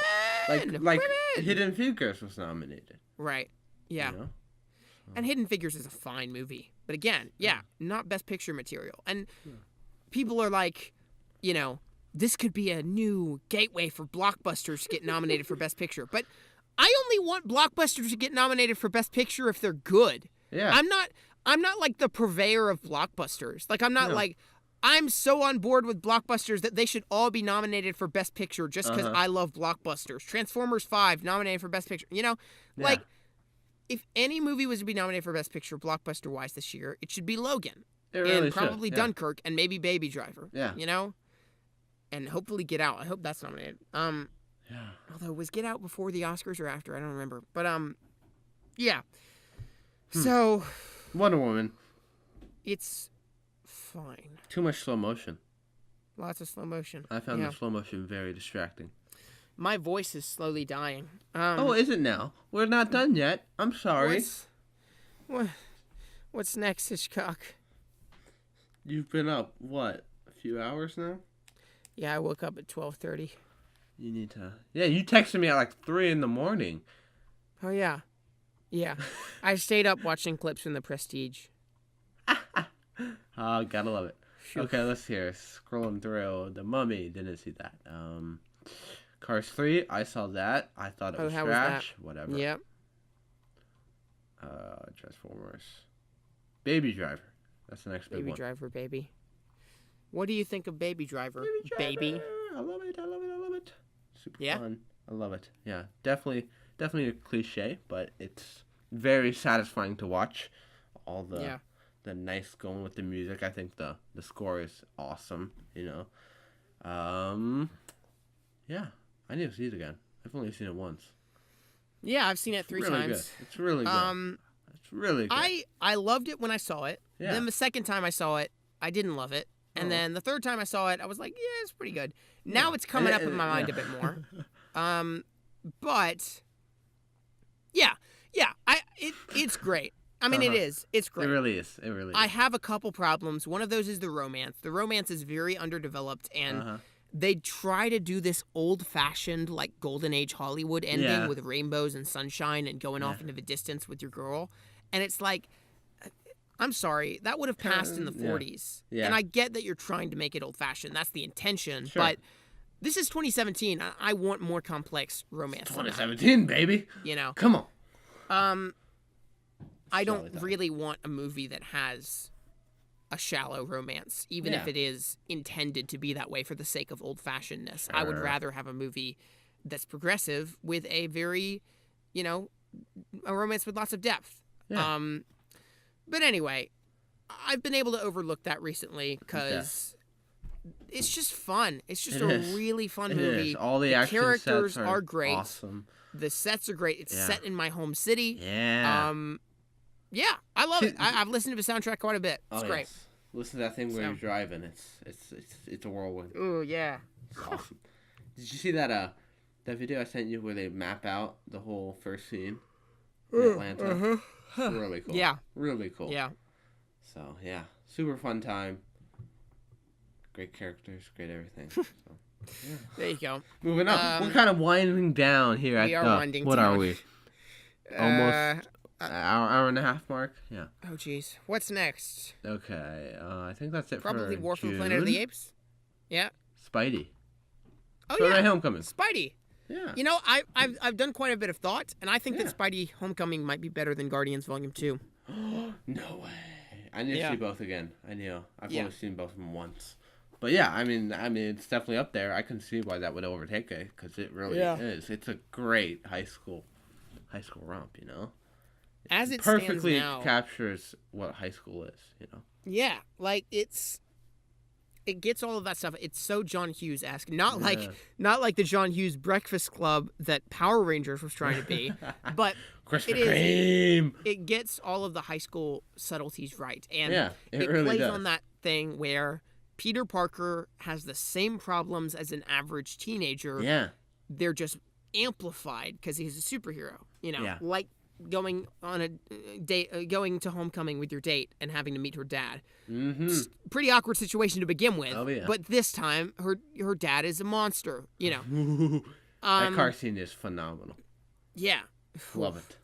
Like Hidden Figures was nominated. Right. Yeah. You know? And Hidden Figures is a fine movie. But again, not Best Picture material. And people are like, this could be a new gateway for blockbusters to get nominated for Best Picture. But I only want blockbusters to get nominated for Best Picture if they're good. Yeah. I'm not like the purveyor of blockbusters. I'm not I'm so on board with blockbusters that they should all be nominated for Best Picture just because I love blockbusters. Transformers 5 nominated for Best Picture. You know, like, if any movie was to be nominated for Best Picture blockbuster-wise this year, it should be Logan. It really and probably should. Dunkirk and maybe Baby Driver. Yeah. You know? And hopefully Get Out. I hope that's nominated. Although, was Get Out before the Oscars or after? I don't remember. But, yeah. So... Wonder Woman. It's fine. Too much slow motion. Lots of slow motion. I found the slow motion very distracting. My voice is slowly dying. Is it now? We're not done yet. I'm sorry. What's next, Hitchcock? You've been up, what, a few hours now? Yeah, I woke up at 12:30. You need to... Yeah, you texted me at like 3 in the morning. Oh, yeah. Yeah. I stayed up watching clips from The Prestige. Oh, gotta love it. Phew. Okay, let's hear. Scrolling through. The Mummy, didn't see that. Cars 3, I saw that. I thought it was trash. Whatever. Yep. Transformers. Baby Driver. That's the next big one. Baby Driver, baby. What do you think of Baby Driver, baby? I love it. I love it. I love it. Super fun. I love it. Yeah, definitely a cliche, but it's very satisfying to watch. All the nice going with the music. I think the score is awesome. You know. Yeah, I need to see it again. I've only seen it once. Yeah, I've seen it 3 times. Good. It's really good. It's really good. I loved it when I saw it. Yeah. Then the second time I saw it, I didn't love it. And then the third time I saw it, I was like, yeah, it's pretty good. Now it's coming up in my mind a bit more. But yeah, it's great. I mean, it is. It's great. It really is. It really is. I have a couple problems. One of those is the romance. The romance is very underdeveloped, and they try to do this old-fashioned, like, Golden Age Hollywood ending with rainbows and sunshine and going off into the distance with your girl. And it's like, I'm sorry, that would have passed in the 40s. Yeah. And I get that you're trying to make it old-fashioned. That's the intention. Sure. But this is 2017. I want more complex romance. 2017, baby. You know. Come on. I don't really want a movie that has a shallow romance, even if it is intended to be that way for the sake of old-fashionedness. Sure. I would rather have a movie that's progressive with a very, a romance with lots of depth. Yeah. But anyway, I've been able to overlook that recently because it's just fun. It's just a really fun movie. Is. All the action characters sets are great. Awesome. The sets are great. It's set in my home city. Yeah. Yeah, I love it. I've listened to the soundtrack quite a bit. It's great. Yes. Listen to that thing where you're driving. It's a whirlwind. Oh yeah. It's awesome. Did you see that video I sent you where they map out the whole first scene in Atlanta? It's really cool. Yeah. Really cool. Yeah. So yeah, super fun time. Great characters, great everything. So, yeah. There you go. Moving up. We're kind of winding down here at winding what down. Are we? Almost hour and a half mark. Yeah. Oh jeez. What's next? Okay. I think that's it. Probably for War for June. Planet of the Apes. Yeah. Spidey. Oh Spidey Homecoming. Spidey. Yeah. You know, I've done quite a bit of thought, and I think that Spidey Homecoming might be better than Guardians Volume 2. No way. I need to see both again. I've only seen both of them once. But yeah, I mean, it's definitely up there. I can see why that would overtake it because it really is. It's a great high school romp. As it perfectly stands now, captures what high school is. Yeah, like it gets all of that stuff. It's so John Hughes-esque. Not like the John Hughes Breakfast Club that Power Rangers was trying to be, but it gets all of the high school subtleties right. And it really plays on that thing where Peter Parker has the same problems as an average teenager. Yeah. They're just amplified because he's a superhero. Like going on a date, going to homecoming with your date and having to meet her dad. Mm-hmm. It's a pretty awkward situation to begin with. Oh, yeah. But this time, her dad is a monster. That car scene is phenomenal. Yeah. Love it.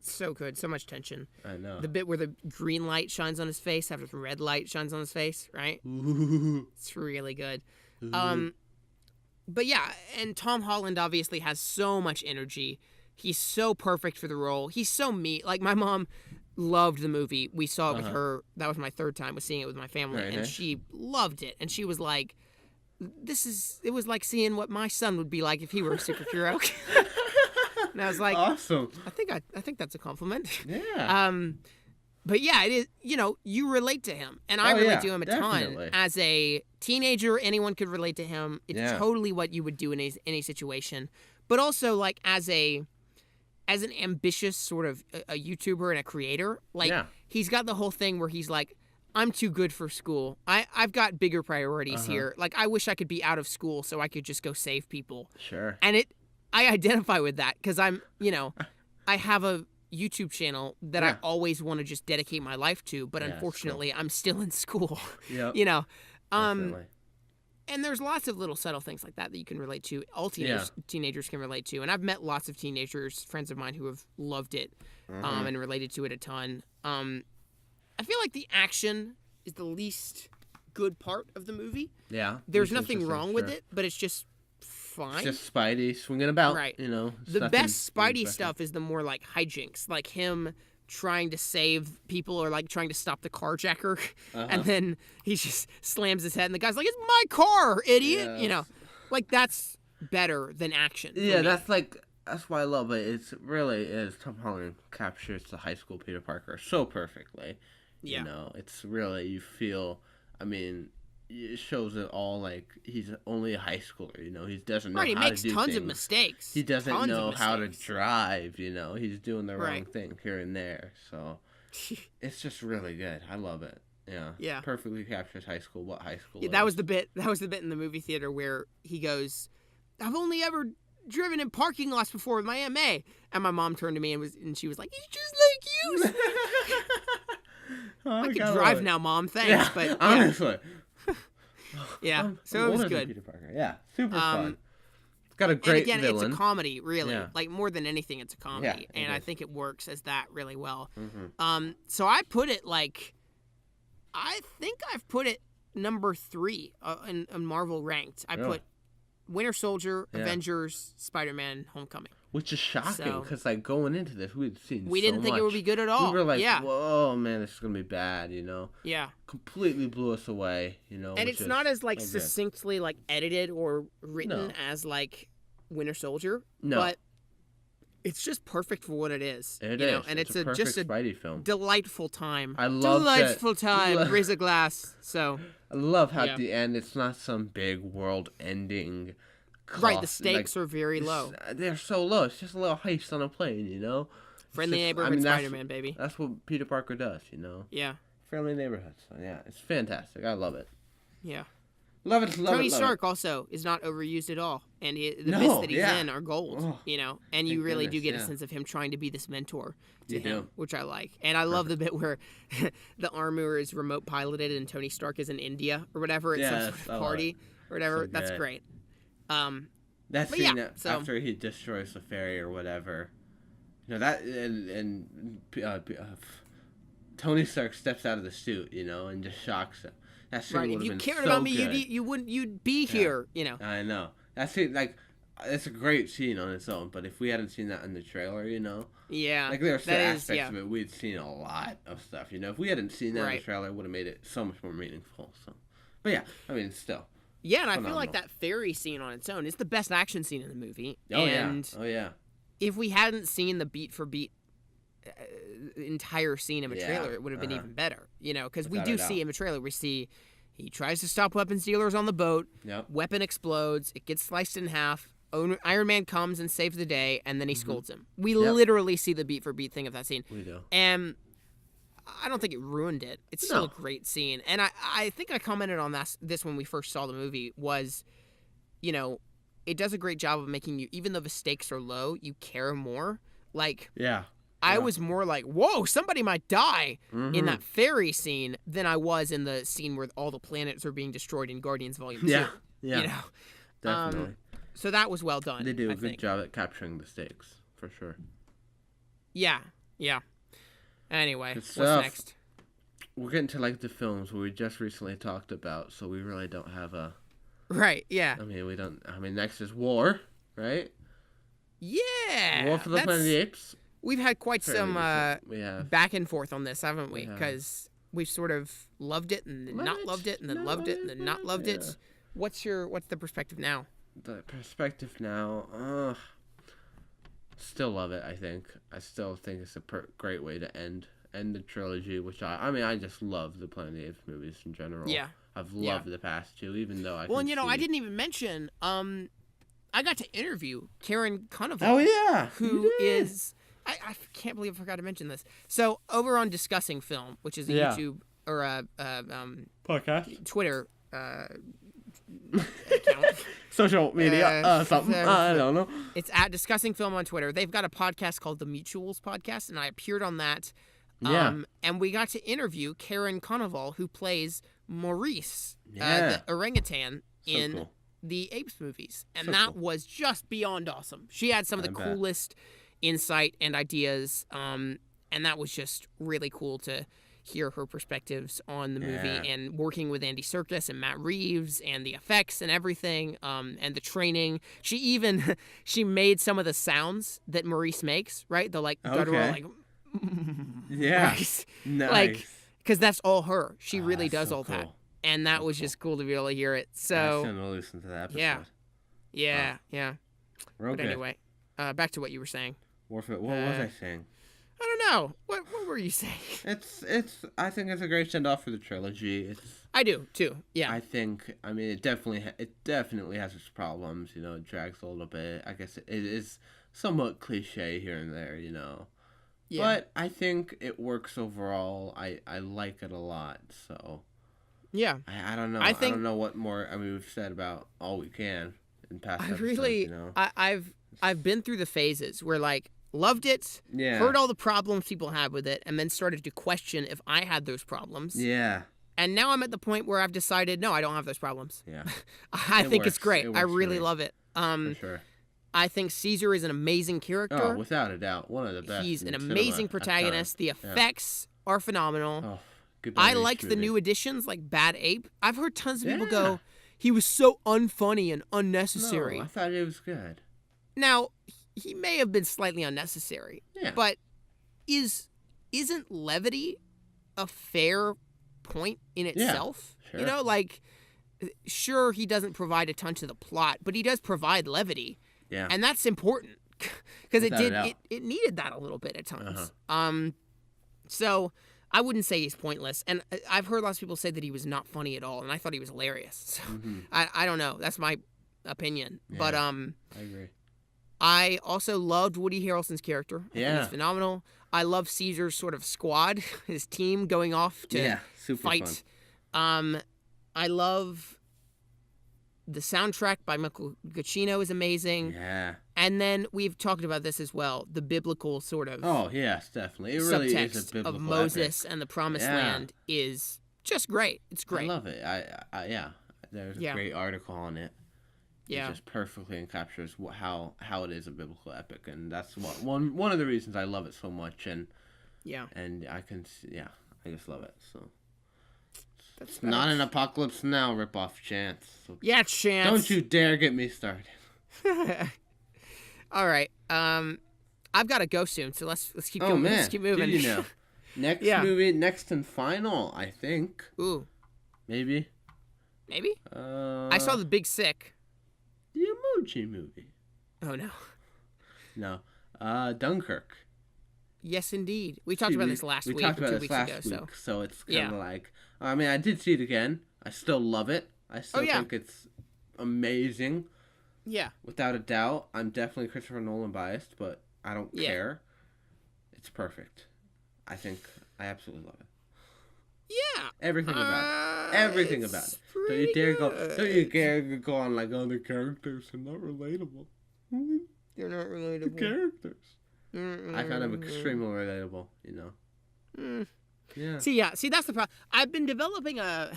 So good. So much tension. I know. The bit where the green light shines on his face after the red light shines on his face, right? Ooh. It's really good. But yeah, and Tom Holland obviously has so much energy. He's so perfect for the role. He's so me. Like my mom loved the movie. We saw it with her. That was my third time was seeing it with my family, and she loved it. And she was like, it was like seeing what my son would be like if he were a superhero. And I was like, awesome. I think that's a compliment. Yeah. But yeah, it is, you relate to him. And I relate to him a ton. As a teenager, anyone could relate to him. It's totally what you would do in any situation. But also, like, as an ambitious sort of a YouTuber and a creator, like, he's got the whole thing where he's like, I'm too good for school. I've got bigger priorities here. Like, I wish I could be out of school so I could just go save people. Sure. And I identify with that because I'm, I have a YouTube channel that I always want to just dedicate my life to, but unfortunately I'm still in school. Yep. Definitely. And there's lots of little subtle things like that you can relate to. All teenagers can relate to. And I've met lots of teenagers, friends of mine, who have loved it and related to it a ton. I feel like the action is the least good part of the movie. Yeah. There's nothing wrong with it, but it's just fine. It's just Spidey swinging about, right? The best Spidey stuff is the more like hijinks, like him trying to save people or like trying to stop the carjacker, and then he just slams his head, and the guy's like, "It's my car, idiot!" Yes. Like that's better than action. Yeah, that's why I love it. It's really is Tom Holland captures the high school Peter Parker so perfectly. Yeah, it's really you feel. I mean, it shows it all like he's only a high schooler. He doesn't know how to do things. He makes tons of mistakes. He doesn't know how to drive. He's doing the wrong thing here and there. So it's just really good. I love it. Yeah. Yeah. Perfectly captures high school. What high school? Yeah, that was the bit. That was the bit in the movie theater where he goes, "I've only ever driven in parking lots before with my MA," and my mom turned to me and she was like, "He's just like you." I can drive now, Mom. Thanks, but honestly. Yeah, so it was good. Peter Parker. Yeah, super fun. It's got a great villain. It's a comedy, really. Yeah. Like more than anything, it's a comedy, and I think it works as that really well. So I put it I think I've put it number 3 in Marvel ranked. I put Winter Soldier, Avengers, Spider-Man, Homecoming. Which is shocking because going into this, we didn't think it would be good at all. We were like, "Whoa, man, this is gonna be bad," Yeah. Completely blew us away, And it's not as succinctly edited or written as Winter Soldier. No. But it's just perfect for what it is. It is. And it's just a Spidey film. Delightful time. I love delightful time. Raise a glass. So. I love how at the end it's not some big world-ending. Right, the stakes are very low. They're so low. It's just a little heist on a plane, Friendly neighborhood Spider-Man, baby. That's what Peter Parker does, Yeah. Friendly neighborhood. So, yeah, it's fantastic. I love it. Yeah. Love it. Tony Stark also is not overused at all, and the bits that he's in are gold. And you really do get a sense of him trying to be this mentor to him, which I like. And I love the bit where the armor is remote piloted and Tony Stark is in India or whatever at some sort of party or whatever. So that's great. That scene after he destroys the ferry or whatever, that and Tony Stark steps out of the suit, and just shocks him. That scene would have been so good. If you cared about me, you'd be here, I know. That scene, it's a great scene on its own, but if we hadn't seen that in the trailer, yeah, there are certain aspects of it we'd seen a lot of stuff. If we hadn't seen that in the trailer, it would have made it so much more meaningful. So, but yeah, I mean, still. Yeah, and I feel like that ferry scene on its own is the best action scene in the movie. Oh yeah. If we hadn't seen the beat for beat entire scene in a trailer, it would have been even better. Because we do see in the trailer, we see he tries to stop weapons dealers on the boat. Yep. Weapon explodes. It gets sliced in half. Iron Man comes and saves the day, and then he scolds him. We literally see the beat for beat thing of that scene. We do. And I don't think it ruined it. It's still a great scene. And I think I commented on this when we first saw the movie was, it does a great job of making you, even though the stakes are low, you care more. I was more like, whoa, somebody might die in that ferry scene than I was in the scene where all the planets are being destroyed in Guardians Volume 2. Yeah. Definitely. So that was well done. They do a good job at capturing the stakes, for sure. Yeah. Anyway, what's next? We're getting to the films we just recently talked about, so we really don't have a... Right, yeah. Next is War, right? Yeah. War for the Planet of the Apes. we've had quite some back and forth on this, haven't we? Because we've sort of loved it and then not loved it and then loved it and then not loved it. What's the perspective now? The perspective now, still love it. I think I still think it's a great way to end the trilogy. Which I just love the Planet of the Apes movies in general. Yeah, I've loved the past two, even though I. Well, and I didn't even mention. I got to interview Karen Conover. Oh yeah, who is. I can't believe I forgot to mention this. So over on Discussing Film, which is a YouTube or a podcast, Twitter. Social media, something. I don't know. It's at Discussing Film on Twitter. They've got a podcast called The Mutuals Podcast, and I appeared on that. And we got to interview Karen Conover, who plays Maurice, the orangutan in the Apes movies. And that was just beyond awesome. She had some of the coolest insight and ideas, and that was just really cool to hear her perspectives on the movie and working with Andy Serkis and Matt Reeves and the effects and everything, and the training. She made some of the sounds that Maurice makes, right? The guttural, nice. Because that's all her. She really does so all cool. that, and that was just cool to be able to hear it. So I should listen to that episode. Yeah. Real But good. anyway, back to what you were saying. What was I saying? I don't know. What were you saying? I think it's a great send off for the trilogy. I do too. Yeah. I think. I mean, it definitely has its problems. It drags a little bit. I guess it is somewhat cliche here and there. Yeah. But I think it works overall. I like it a lot. So. Yeah. I don't know. I don't know what more. I mean, we've said about all we can in past episodes. I've been through the phases where loved it, heard all the problems people had with it, and then started to question if I had those problems. Yeah. And now I'm at the point where I've decided, no, I don't have those problems. Yeah. I think it's great. I really love it. For sure. I think Caesar is an amazing character. Oh, without a doubt. One of the best. He's an amazing protagonist. The effects are phenomenal. Oh, I liked the new additions like Bad Ape. I've heard tons of people go, he was so unfunny and unnecessary. No, I thought it was good. Now, he may have been slightly unnecessary, but isn't levity a fair point in itself? Yeah, sure. Sure, he doesn't provide a ton to the plot, but he does provide levity, and that's important because it needed that a little bit at times. So I wouldn't say he's pointless, and I've heard lots of people say that he was not funny at all, and I thought he was hilarious. So I don't know, that's my opinion, but I agree. I also loved Woody Harrelson's character. I think he's phenomenal. I love Caesar's sort of squad, his team going off to fight. Fun. I love the soundtrack by Michael Giacchino is amazing. Yeah. And then we've talked about this as well, the biblical sort of yes, definitely. It really subtext is a biblical of Moses epic. And the Promised Land is just great. It's great. I love it. There's a great article on it. It just perfectly encaptures how it is a biblical epic, and that's one of the reasons I love it so much. And I just love it. So it's not an Apocalypse Now ripoff, Chance. So Chance. Don't you dare get me started. All right. I've got to go soon, so let's keep going. Man. Let's keep moving. Next movie, next and final, I think. Ooh. Maybe. I saw The Big Sick. The Emoji Movie. Oh, no. No. Dunkirk. Yes, indeed. We talked about this last week. We talked about 2 this weeks last ago, week, so it's kind of like... I mean, I did see it again. I still love it. I still think it's amazing. Yeah. Without a doubt. I'm definitely Christopher Nolan biased, but I don't care. It's perfect. I absolutely love it. Yeah. Everything about it. Everything about it. Don't you dare go on like, oh, the characters are not relatable. They're not relatable. The characters. I found them extremely relatable, Yeah. See, that's the problem. I've been developing a...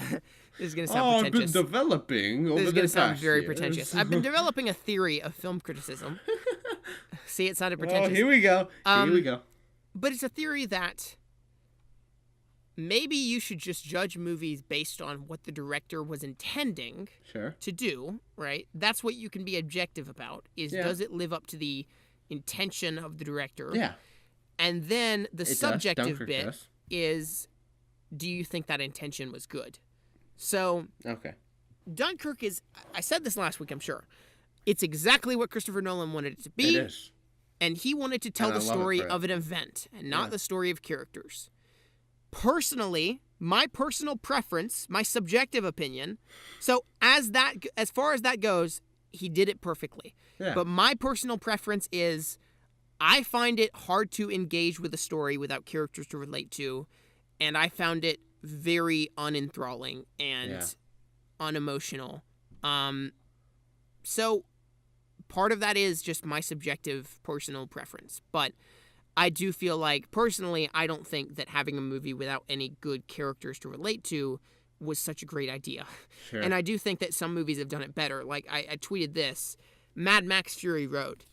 This is going to sound pretentious. I've been developing over the past This is going to sound very years. pretentious. I've been developing a theory of film criticism. See, it sounded pretentious. Oh, here we go. But it's a theory that maybe you should just judge movies based on what the director was intending to do, right? That's what you can be objective about, is does it live up to the intention of the director? Yeah. And then the subjective bit is, do you think that intention was good? So, Dunkirk is, I said this last week, I'm sure. It's exactly what Christopher Nolan wanted it to be. It is. And he wanted to tell the story of an event and not the story of characters. Personally, my personal preference, my subjective opinion, so as far as that goes, he did it perfectly. Yeah. But my personal preference is, I find it hard to engage with a story without characters to relate to, and I found it very unenthralling and unemotional. So part of that is just my subjective personal preference, but I do feel like, personally, I don't think that having a movie without any good characters to relate to was such a great idea. Sure. And I do think that some movies have done it better. Like, I tweeted this, Mad Max Fury Road.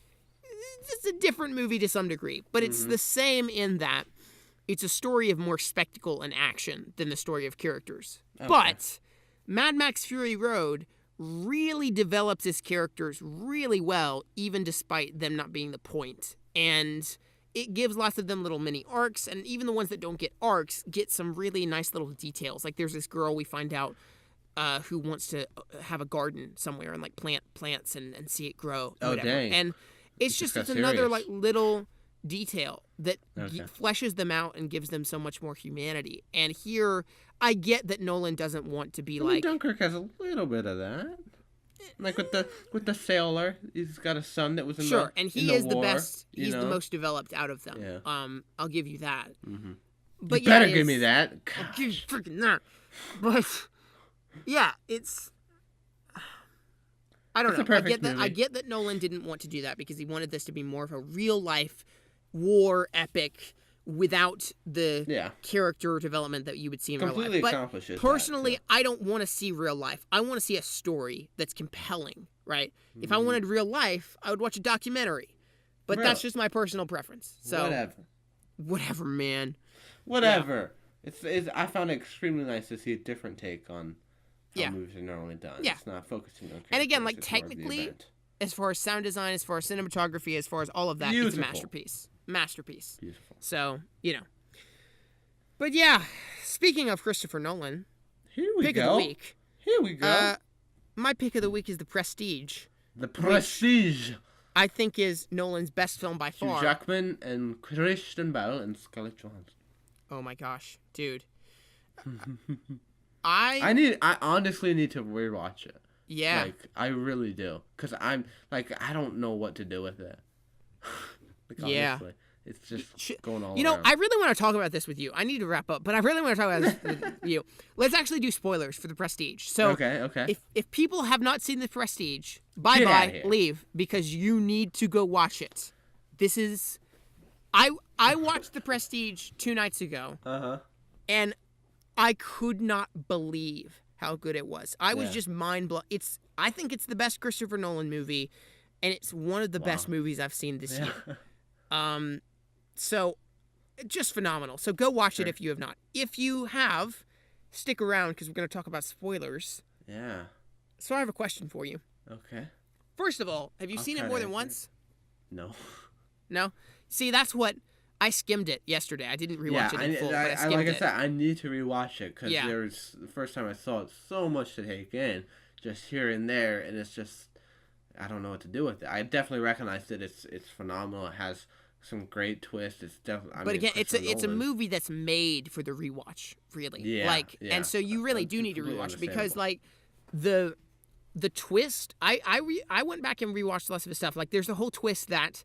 It's a different movie to some degree, but it's the same in that it's a story of more spectacle and action than the story of characters. Okay. But Mad Max Fury Road really develops its characters really well, even despite them not being the point. And it gives lots of them little mini arcs, and even the ones that don't get arcs get some really nice little details. Like, there's this girl we find out who wants to have a garden somewhere and, like, plant plants and see it grow. Oh, whatever. Dang. And it's another, like, little detail that fleshes them out and gives them so much more humanity. And here, I get that Nolan doesn't want to be like... Dunkirk has a little bit of that. Like with the sailor, he's got a son that was in the and he is war, the best. He's the most developed out of them. Yeah. I'll give you that. Mm-hmm. But you better give me that. Gosh. I'll give you freaking that. But yeah, it's. I don't know. I get that Nolan didn't want to do that because he wanted this to be more of a real life war epic without the character development that you would see in real life. But personally, I don't want to see real life. I want to see a story that's compelling, right? Mm-hmm. If I wanted real life, I would watch a documentary. But that's just my personal preference. So whatever, man. Whatever. Yeah. I found it extremely nice to see a different take on how movies are normally done. Yeah. It's not focusing on characters. And again, like, technically, as far as sound design, as far as cinematography, as far as all of that, it's a masterpiece. Beautiful. So, But yeah, speaking of Christopher Nolan, pick of the week. Here we go. My pick of the week is The Prestige. The Prestige. I think is Nolan's best film by far. Hugh Jackman and Christian Bale and Scarlett Johansson. Oh my gosh, dude. I honestly need to rewatch it. Yeah. Like, I really do. Because I don't know what to do with it. Honestly. It's just going all around. I really want to talk about this with you. I need to wrap up, but I really want to talk about this with you. Let's actually do spoilers for The Prestige. So, okay. If people have not seen The Prestige, bye-bye, leave, because you need to go watch it. This is... I watched The Prestige 2 nights ago, and I could not believe how good it was. I was just mind-blown. I think it's the best Christopher Nolan movie, and it's one of the best movies I've seen this year. So, just phenomenal. So go watch it if you have not. If you have, stick around because we're going to talk about spoilers. Yeah. So I have a question for you. Okay. First of all, have you seen it more than once? No. No? See, that's what... I skimmed it yesterday. I didn't rewatch it in full, but I skimmed like it. I said, I need to rewatch it because there's the first time I saw it, so much to take in, just here and there, and it's just I don't know what to do with it. I definitely recognized it. It's phenomenal. It has some great twists. It's definitely. But again, it's a movie that's made for the rewatch, really. Yeah. And so you really do need to rewatch it because the twist. I went back and rewatched lots of his stuff. Like there's the whole twist that,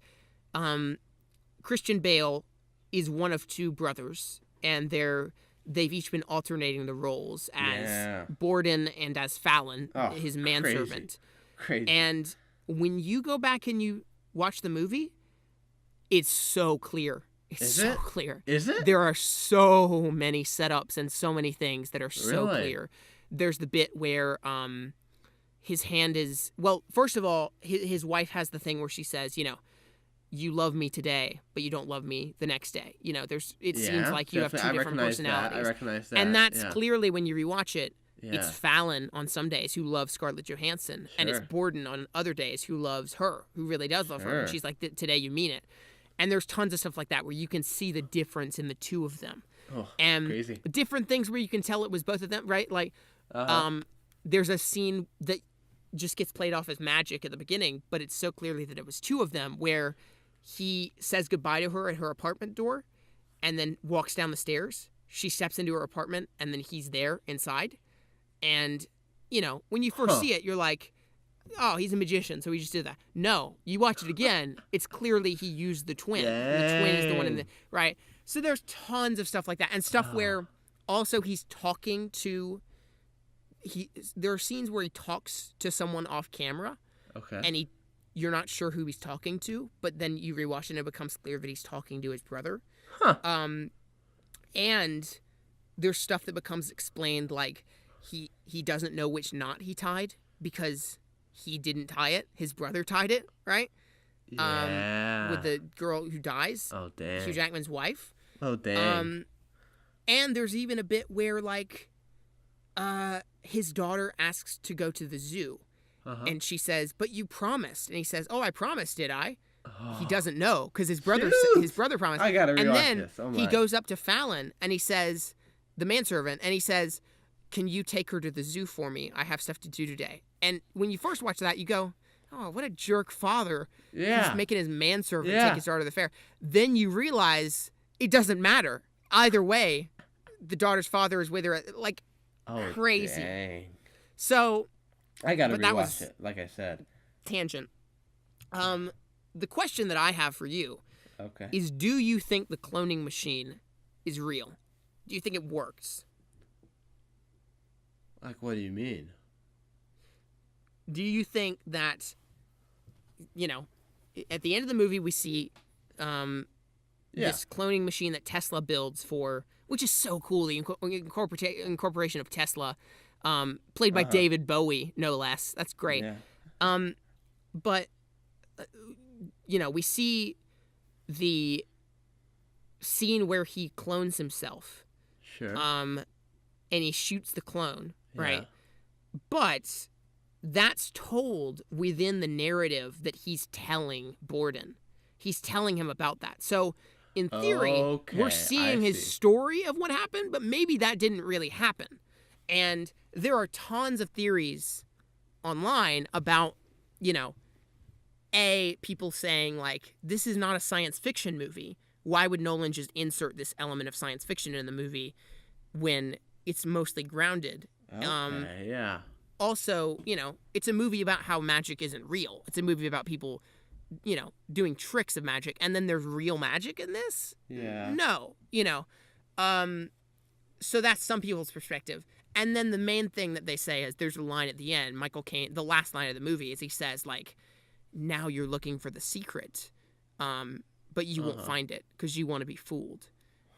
Christian Bale is one of two brothers, and they've each been alternating the roles as Borden and as Fallon, his manservant. Crazy. And when you go back and you watch the movie, it's so clear. It's so clear. Is it? There are so many setups and so many things that are so clear. There's the bit where his hand is... Well, first of all, his wife has the thing where she says, you love me today, but you don't love me the next day. It seems like you have two different personalities. I recognize that. And that's clearly, when you rewatch it, it's Fallon on some days who loves Scarlett Johansson, and it's Borden on other days who loves her, who really does love her. And she's like, today you mean it. And there's tons of stuff like that where you can see the difference in the two of them. Oh, and crazy. Different things where you can tell it was both of them, right? Like, there's a scene that just gets played off as magic at the beginning, but it's so clearly that it was two of them, where he says goodbye to her at her apartment door and then walks down the stairs. She steps into her apartment and then he's there inside. And, you know, when you first see it, you're like, oh, he's a magician, so he just did that. No, you watch it again, it's clearly he used the twin. Dang. The twin is the one in the, right? So there's tons of stuff like that. And stuff where also he's talking to, there are scenes where he talks to someone off camera. Okay. And you're not sure who he's talking to, but then you rewatch it and it becomes clear that he's talking to his brother. Huh. And there's stuff that becomes explained, like he doesn't know which knot he tied because he didn't tie it. His brother tied it, right? Yeah. With the girl who dies. Oh, damn. Hugh Jackman's wife. Oh, damn. And there's even a bit where, like, his daughter asks to go to the zoo. And she says, but you promised. And he says, oh, I promised, did I? Oh. He doesn't know because his brother promised. I gotta rewatch and then this. Oh, he goes up to Fallon and he says, the manservant, and he says, can you take her to the zoo for me? I have stuff to do today. And when you first watch that, you go, oh, what a jerk father. Yeah. He's making his manservant take his daughter to the fair. Then you realize it doesn't matter. Either way, the daughter's father is with her. Like, crazy. Dang. So I gotta rewatch it, like I said. Tangent. The question that I have for you is, do you think the cloning machine is real? Do you think it works? Like, what do you mean? Do you think that, you know, at the end of the movie we see this cloning machine that Tesla builds for, which is so cool, the incorporation of Tesla, played by David Bowie, no less. That's great. Yeah. But, you know, we see the scene where he clones himself. Sure. And he shoots the clone, right? But that's told within the narrative that he's telling Borden. He's telling him about that. So, in theory, we're seeing his story of what happened, but maybe that didn't really happen. And there are tons of theories online about, you know, people saying, like, this is not a science fiction movie. Why would Nolan just insert this element of science fiction in the movie when it's mostly grounded? Yeah. Also, you know, it's a movie about how magic isn't real. It's a movie about people, you know, doing tricks of magic. And then there's real magic in this? Yeah. No, you know. So that's some people's perspective. And then the main thing that they say is, there's a line at the end, Michael Caine, the last line of the movie is he says, like, now you're looking for the secret, but you won't find it because you want to be fooled.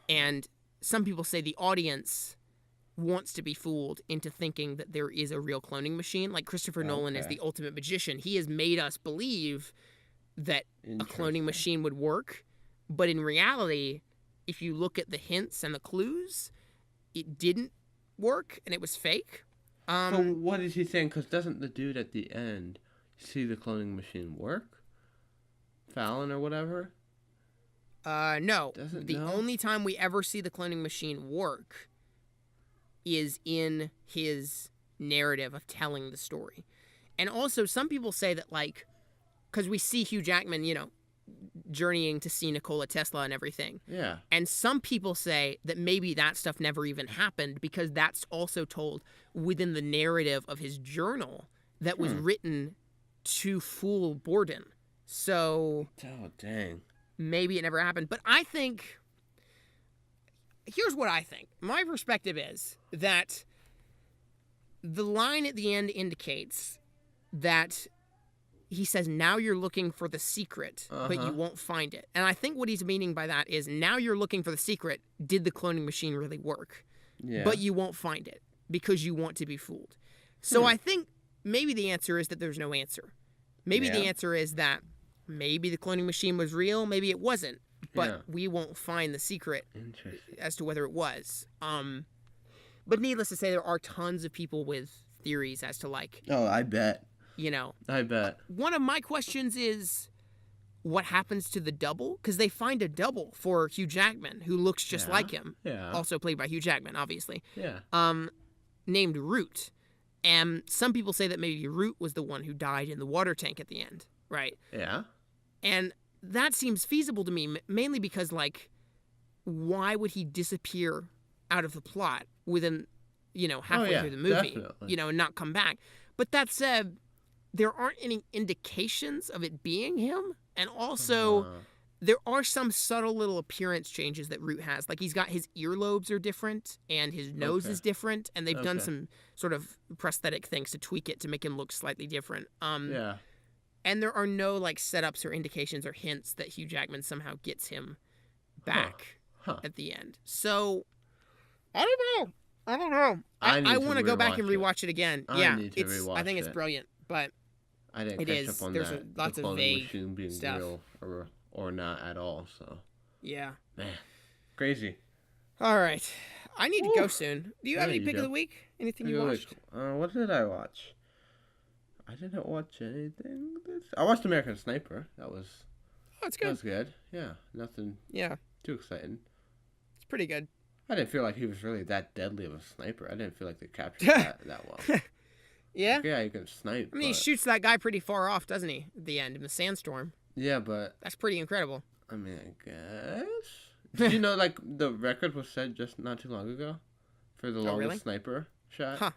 And some people say the audience wants to be fooled into thinking that there is a real cloning machine. Like Christopher Nolan is the ultimate magician. He has made us believe that a cloning machine would work. But in reality, if you look at the hints and the clues, it didn't work and it was fake. So what is he saying? Because doesn't the dude at the end see the cloning machine work? Fallon or whatever? No. The only time we ever see the cloning machine work is in his narrative of telling the story. And also, some people say that, like, because we see Hugh Jackman, you know, journeying to see Nikola Tesla and everything. Yeah. And some people say that maybe that stuff never even happened because that's also told within the narrative of his journal that was written to fool Borden. So... Oh, dang. Maybe it never happened. But I think... Here's what I think. My perspective is that the line at the end indicates that he says, now you're looking for the secret, but you won't find it. And I think what he's meaning by that is, now you're looking for the secret. Did the cloning machine really work? Yeah. But you won't find it because you want to be fooled. So I think maybe the answer is that there's no answer. Maybe the answer is that maybe the cloning machine was real, maybe it wasn't. But we won't find the secret as to whether it was. But needless to say, there are tons of people with theories as to, like... Oh, I bet. You know. I bet. One of my questions is, what happens to the double, because they find a double for Hugh Jackman who looks just like him, also played by Hugh Jackman, obviously. Named Root, and some people say that maybe Root was the one who died in the water tank at the end, right? Yeah. And that seems feasible to me, mainly because, like, why would he disappear out of the plot within, halfway through the movie, definitely. And not come back? But that said, there aren't any indications of it being him. And also, there are some subtle little appearance changes that Root has. Like, he's got his earlobes are different, and his nose is different, and they've done some sort of prosthetic things to tweak it to make him look slightly different. And there are no, like, setups or indications or hints that Hugh Jackman somehow gets him back at the end. So, I don't know. I want to go back and rewatch it again. I think it's brilliant, but I didn't catch up on There's that. lots of vague being stuff. Real or not at all, so. Yeah. Man. Crazy. All right. I need to go soon. Do you have any pick of the week? Anything you watched? What did I watch? I didn't watch anything. I watched American Sniper. That was... Oh, it's good. That was good. Yeah. Nothing too exciting. It's pretty good. I didn't feel like he was really that deadly of a sniper. I didn't feel like they captured that well. Yeah? Yeah, you can snipe. I mean, he shoots that guy pretty far off, doesn't he? At the end, in the sandstorm. Yeah, but... That's pretty incredible. I mean, I guess... Did you know, like, the record was set just not too long ago? For the longest sniper shot? Huh.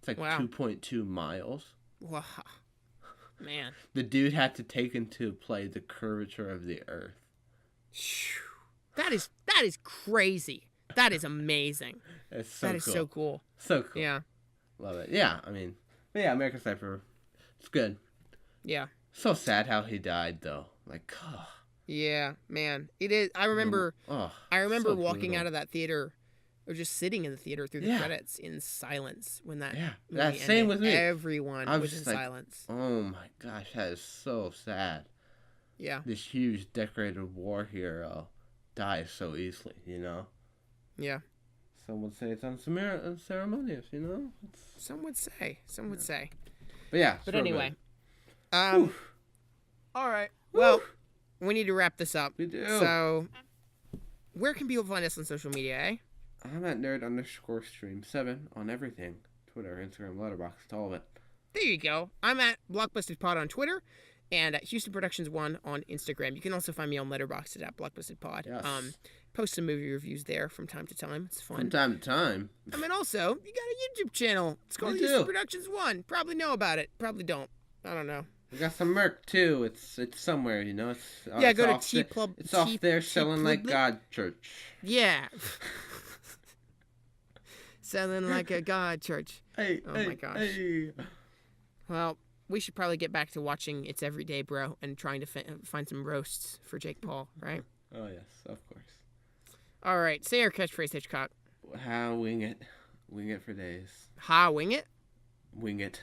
It's like 2.2 miles. Wow. Man. The dude had to take into play the curvature of the earth. That is crazy. That is amazing. It's so That is so cool. So cool. Yeah. Love it. Yeah, I mean... But yeah, American Sniper. It's good. Yeah. So sad how he died, though. Like, Yeah, man. It is. I remember so walking brutal. out of that theater, or just sitting in the theater through the credits in silence when that that movie same ended. with me. Everyone was in silence. Oh my gosh, that is so sad. Yeah. This huge decorated war hero dies so easily, Yeah. Some would say it's unceremonious, Some would say. But yeah. But anyway. All right. Well, we need to wrap this up. We do. So, where can people find us on social media, eh? I'm at nerd_stream7 on everything. Twitter, Instagram, Letterboxd, all of it. There you go. I'm at Blockbusted Pod on Twitter and at Houston Productions 1 on Instagram. You can also find me on Letterboxd at Blockbusted Pod. Yes. Post some movie reviews there from time to time. It's fun. From time to time. I mean, also, you got a YouTube channel. It's called Houston Productions 1. Probably know about it. Probably don't. I don't know. We got some merch, too. It's somewhere, It's, go to T-Club. It's off there selling like God church. Yeah. Selling like a God church. Hey, my gosh. Hey. Well, we should probably get back to watching It's Everyday, Bro, and trying to find some roasts for Jake Paul, right? Oh, yes, of course. All right, say our catchphrase, Hitchcock. Wing it. Wing it for days. Wing it? Wing it.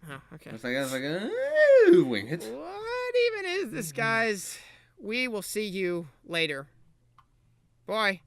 Oh, okay. I was like, wing it. What even is this, guys? We will see you later. Bye.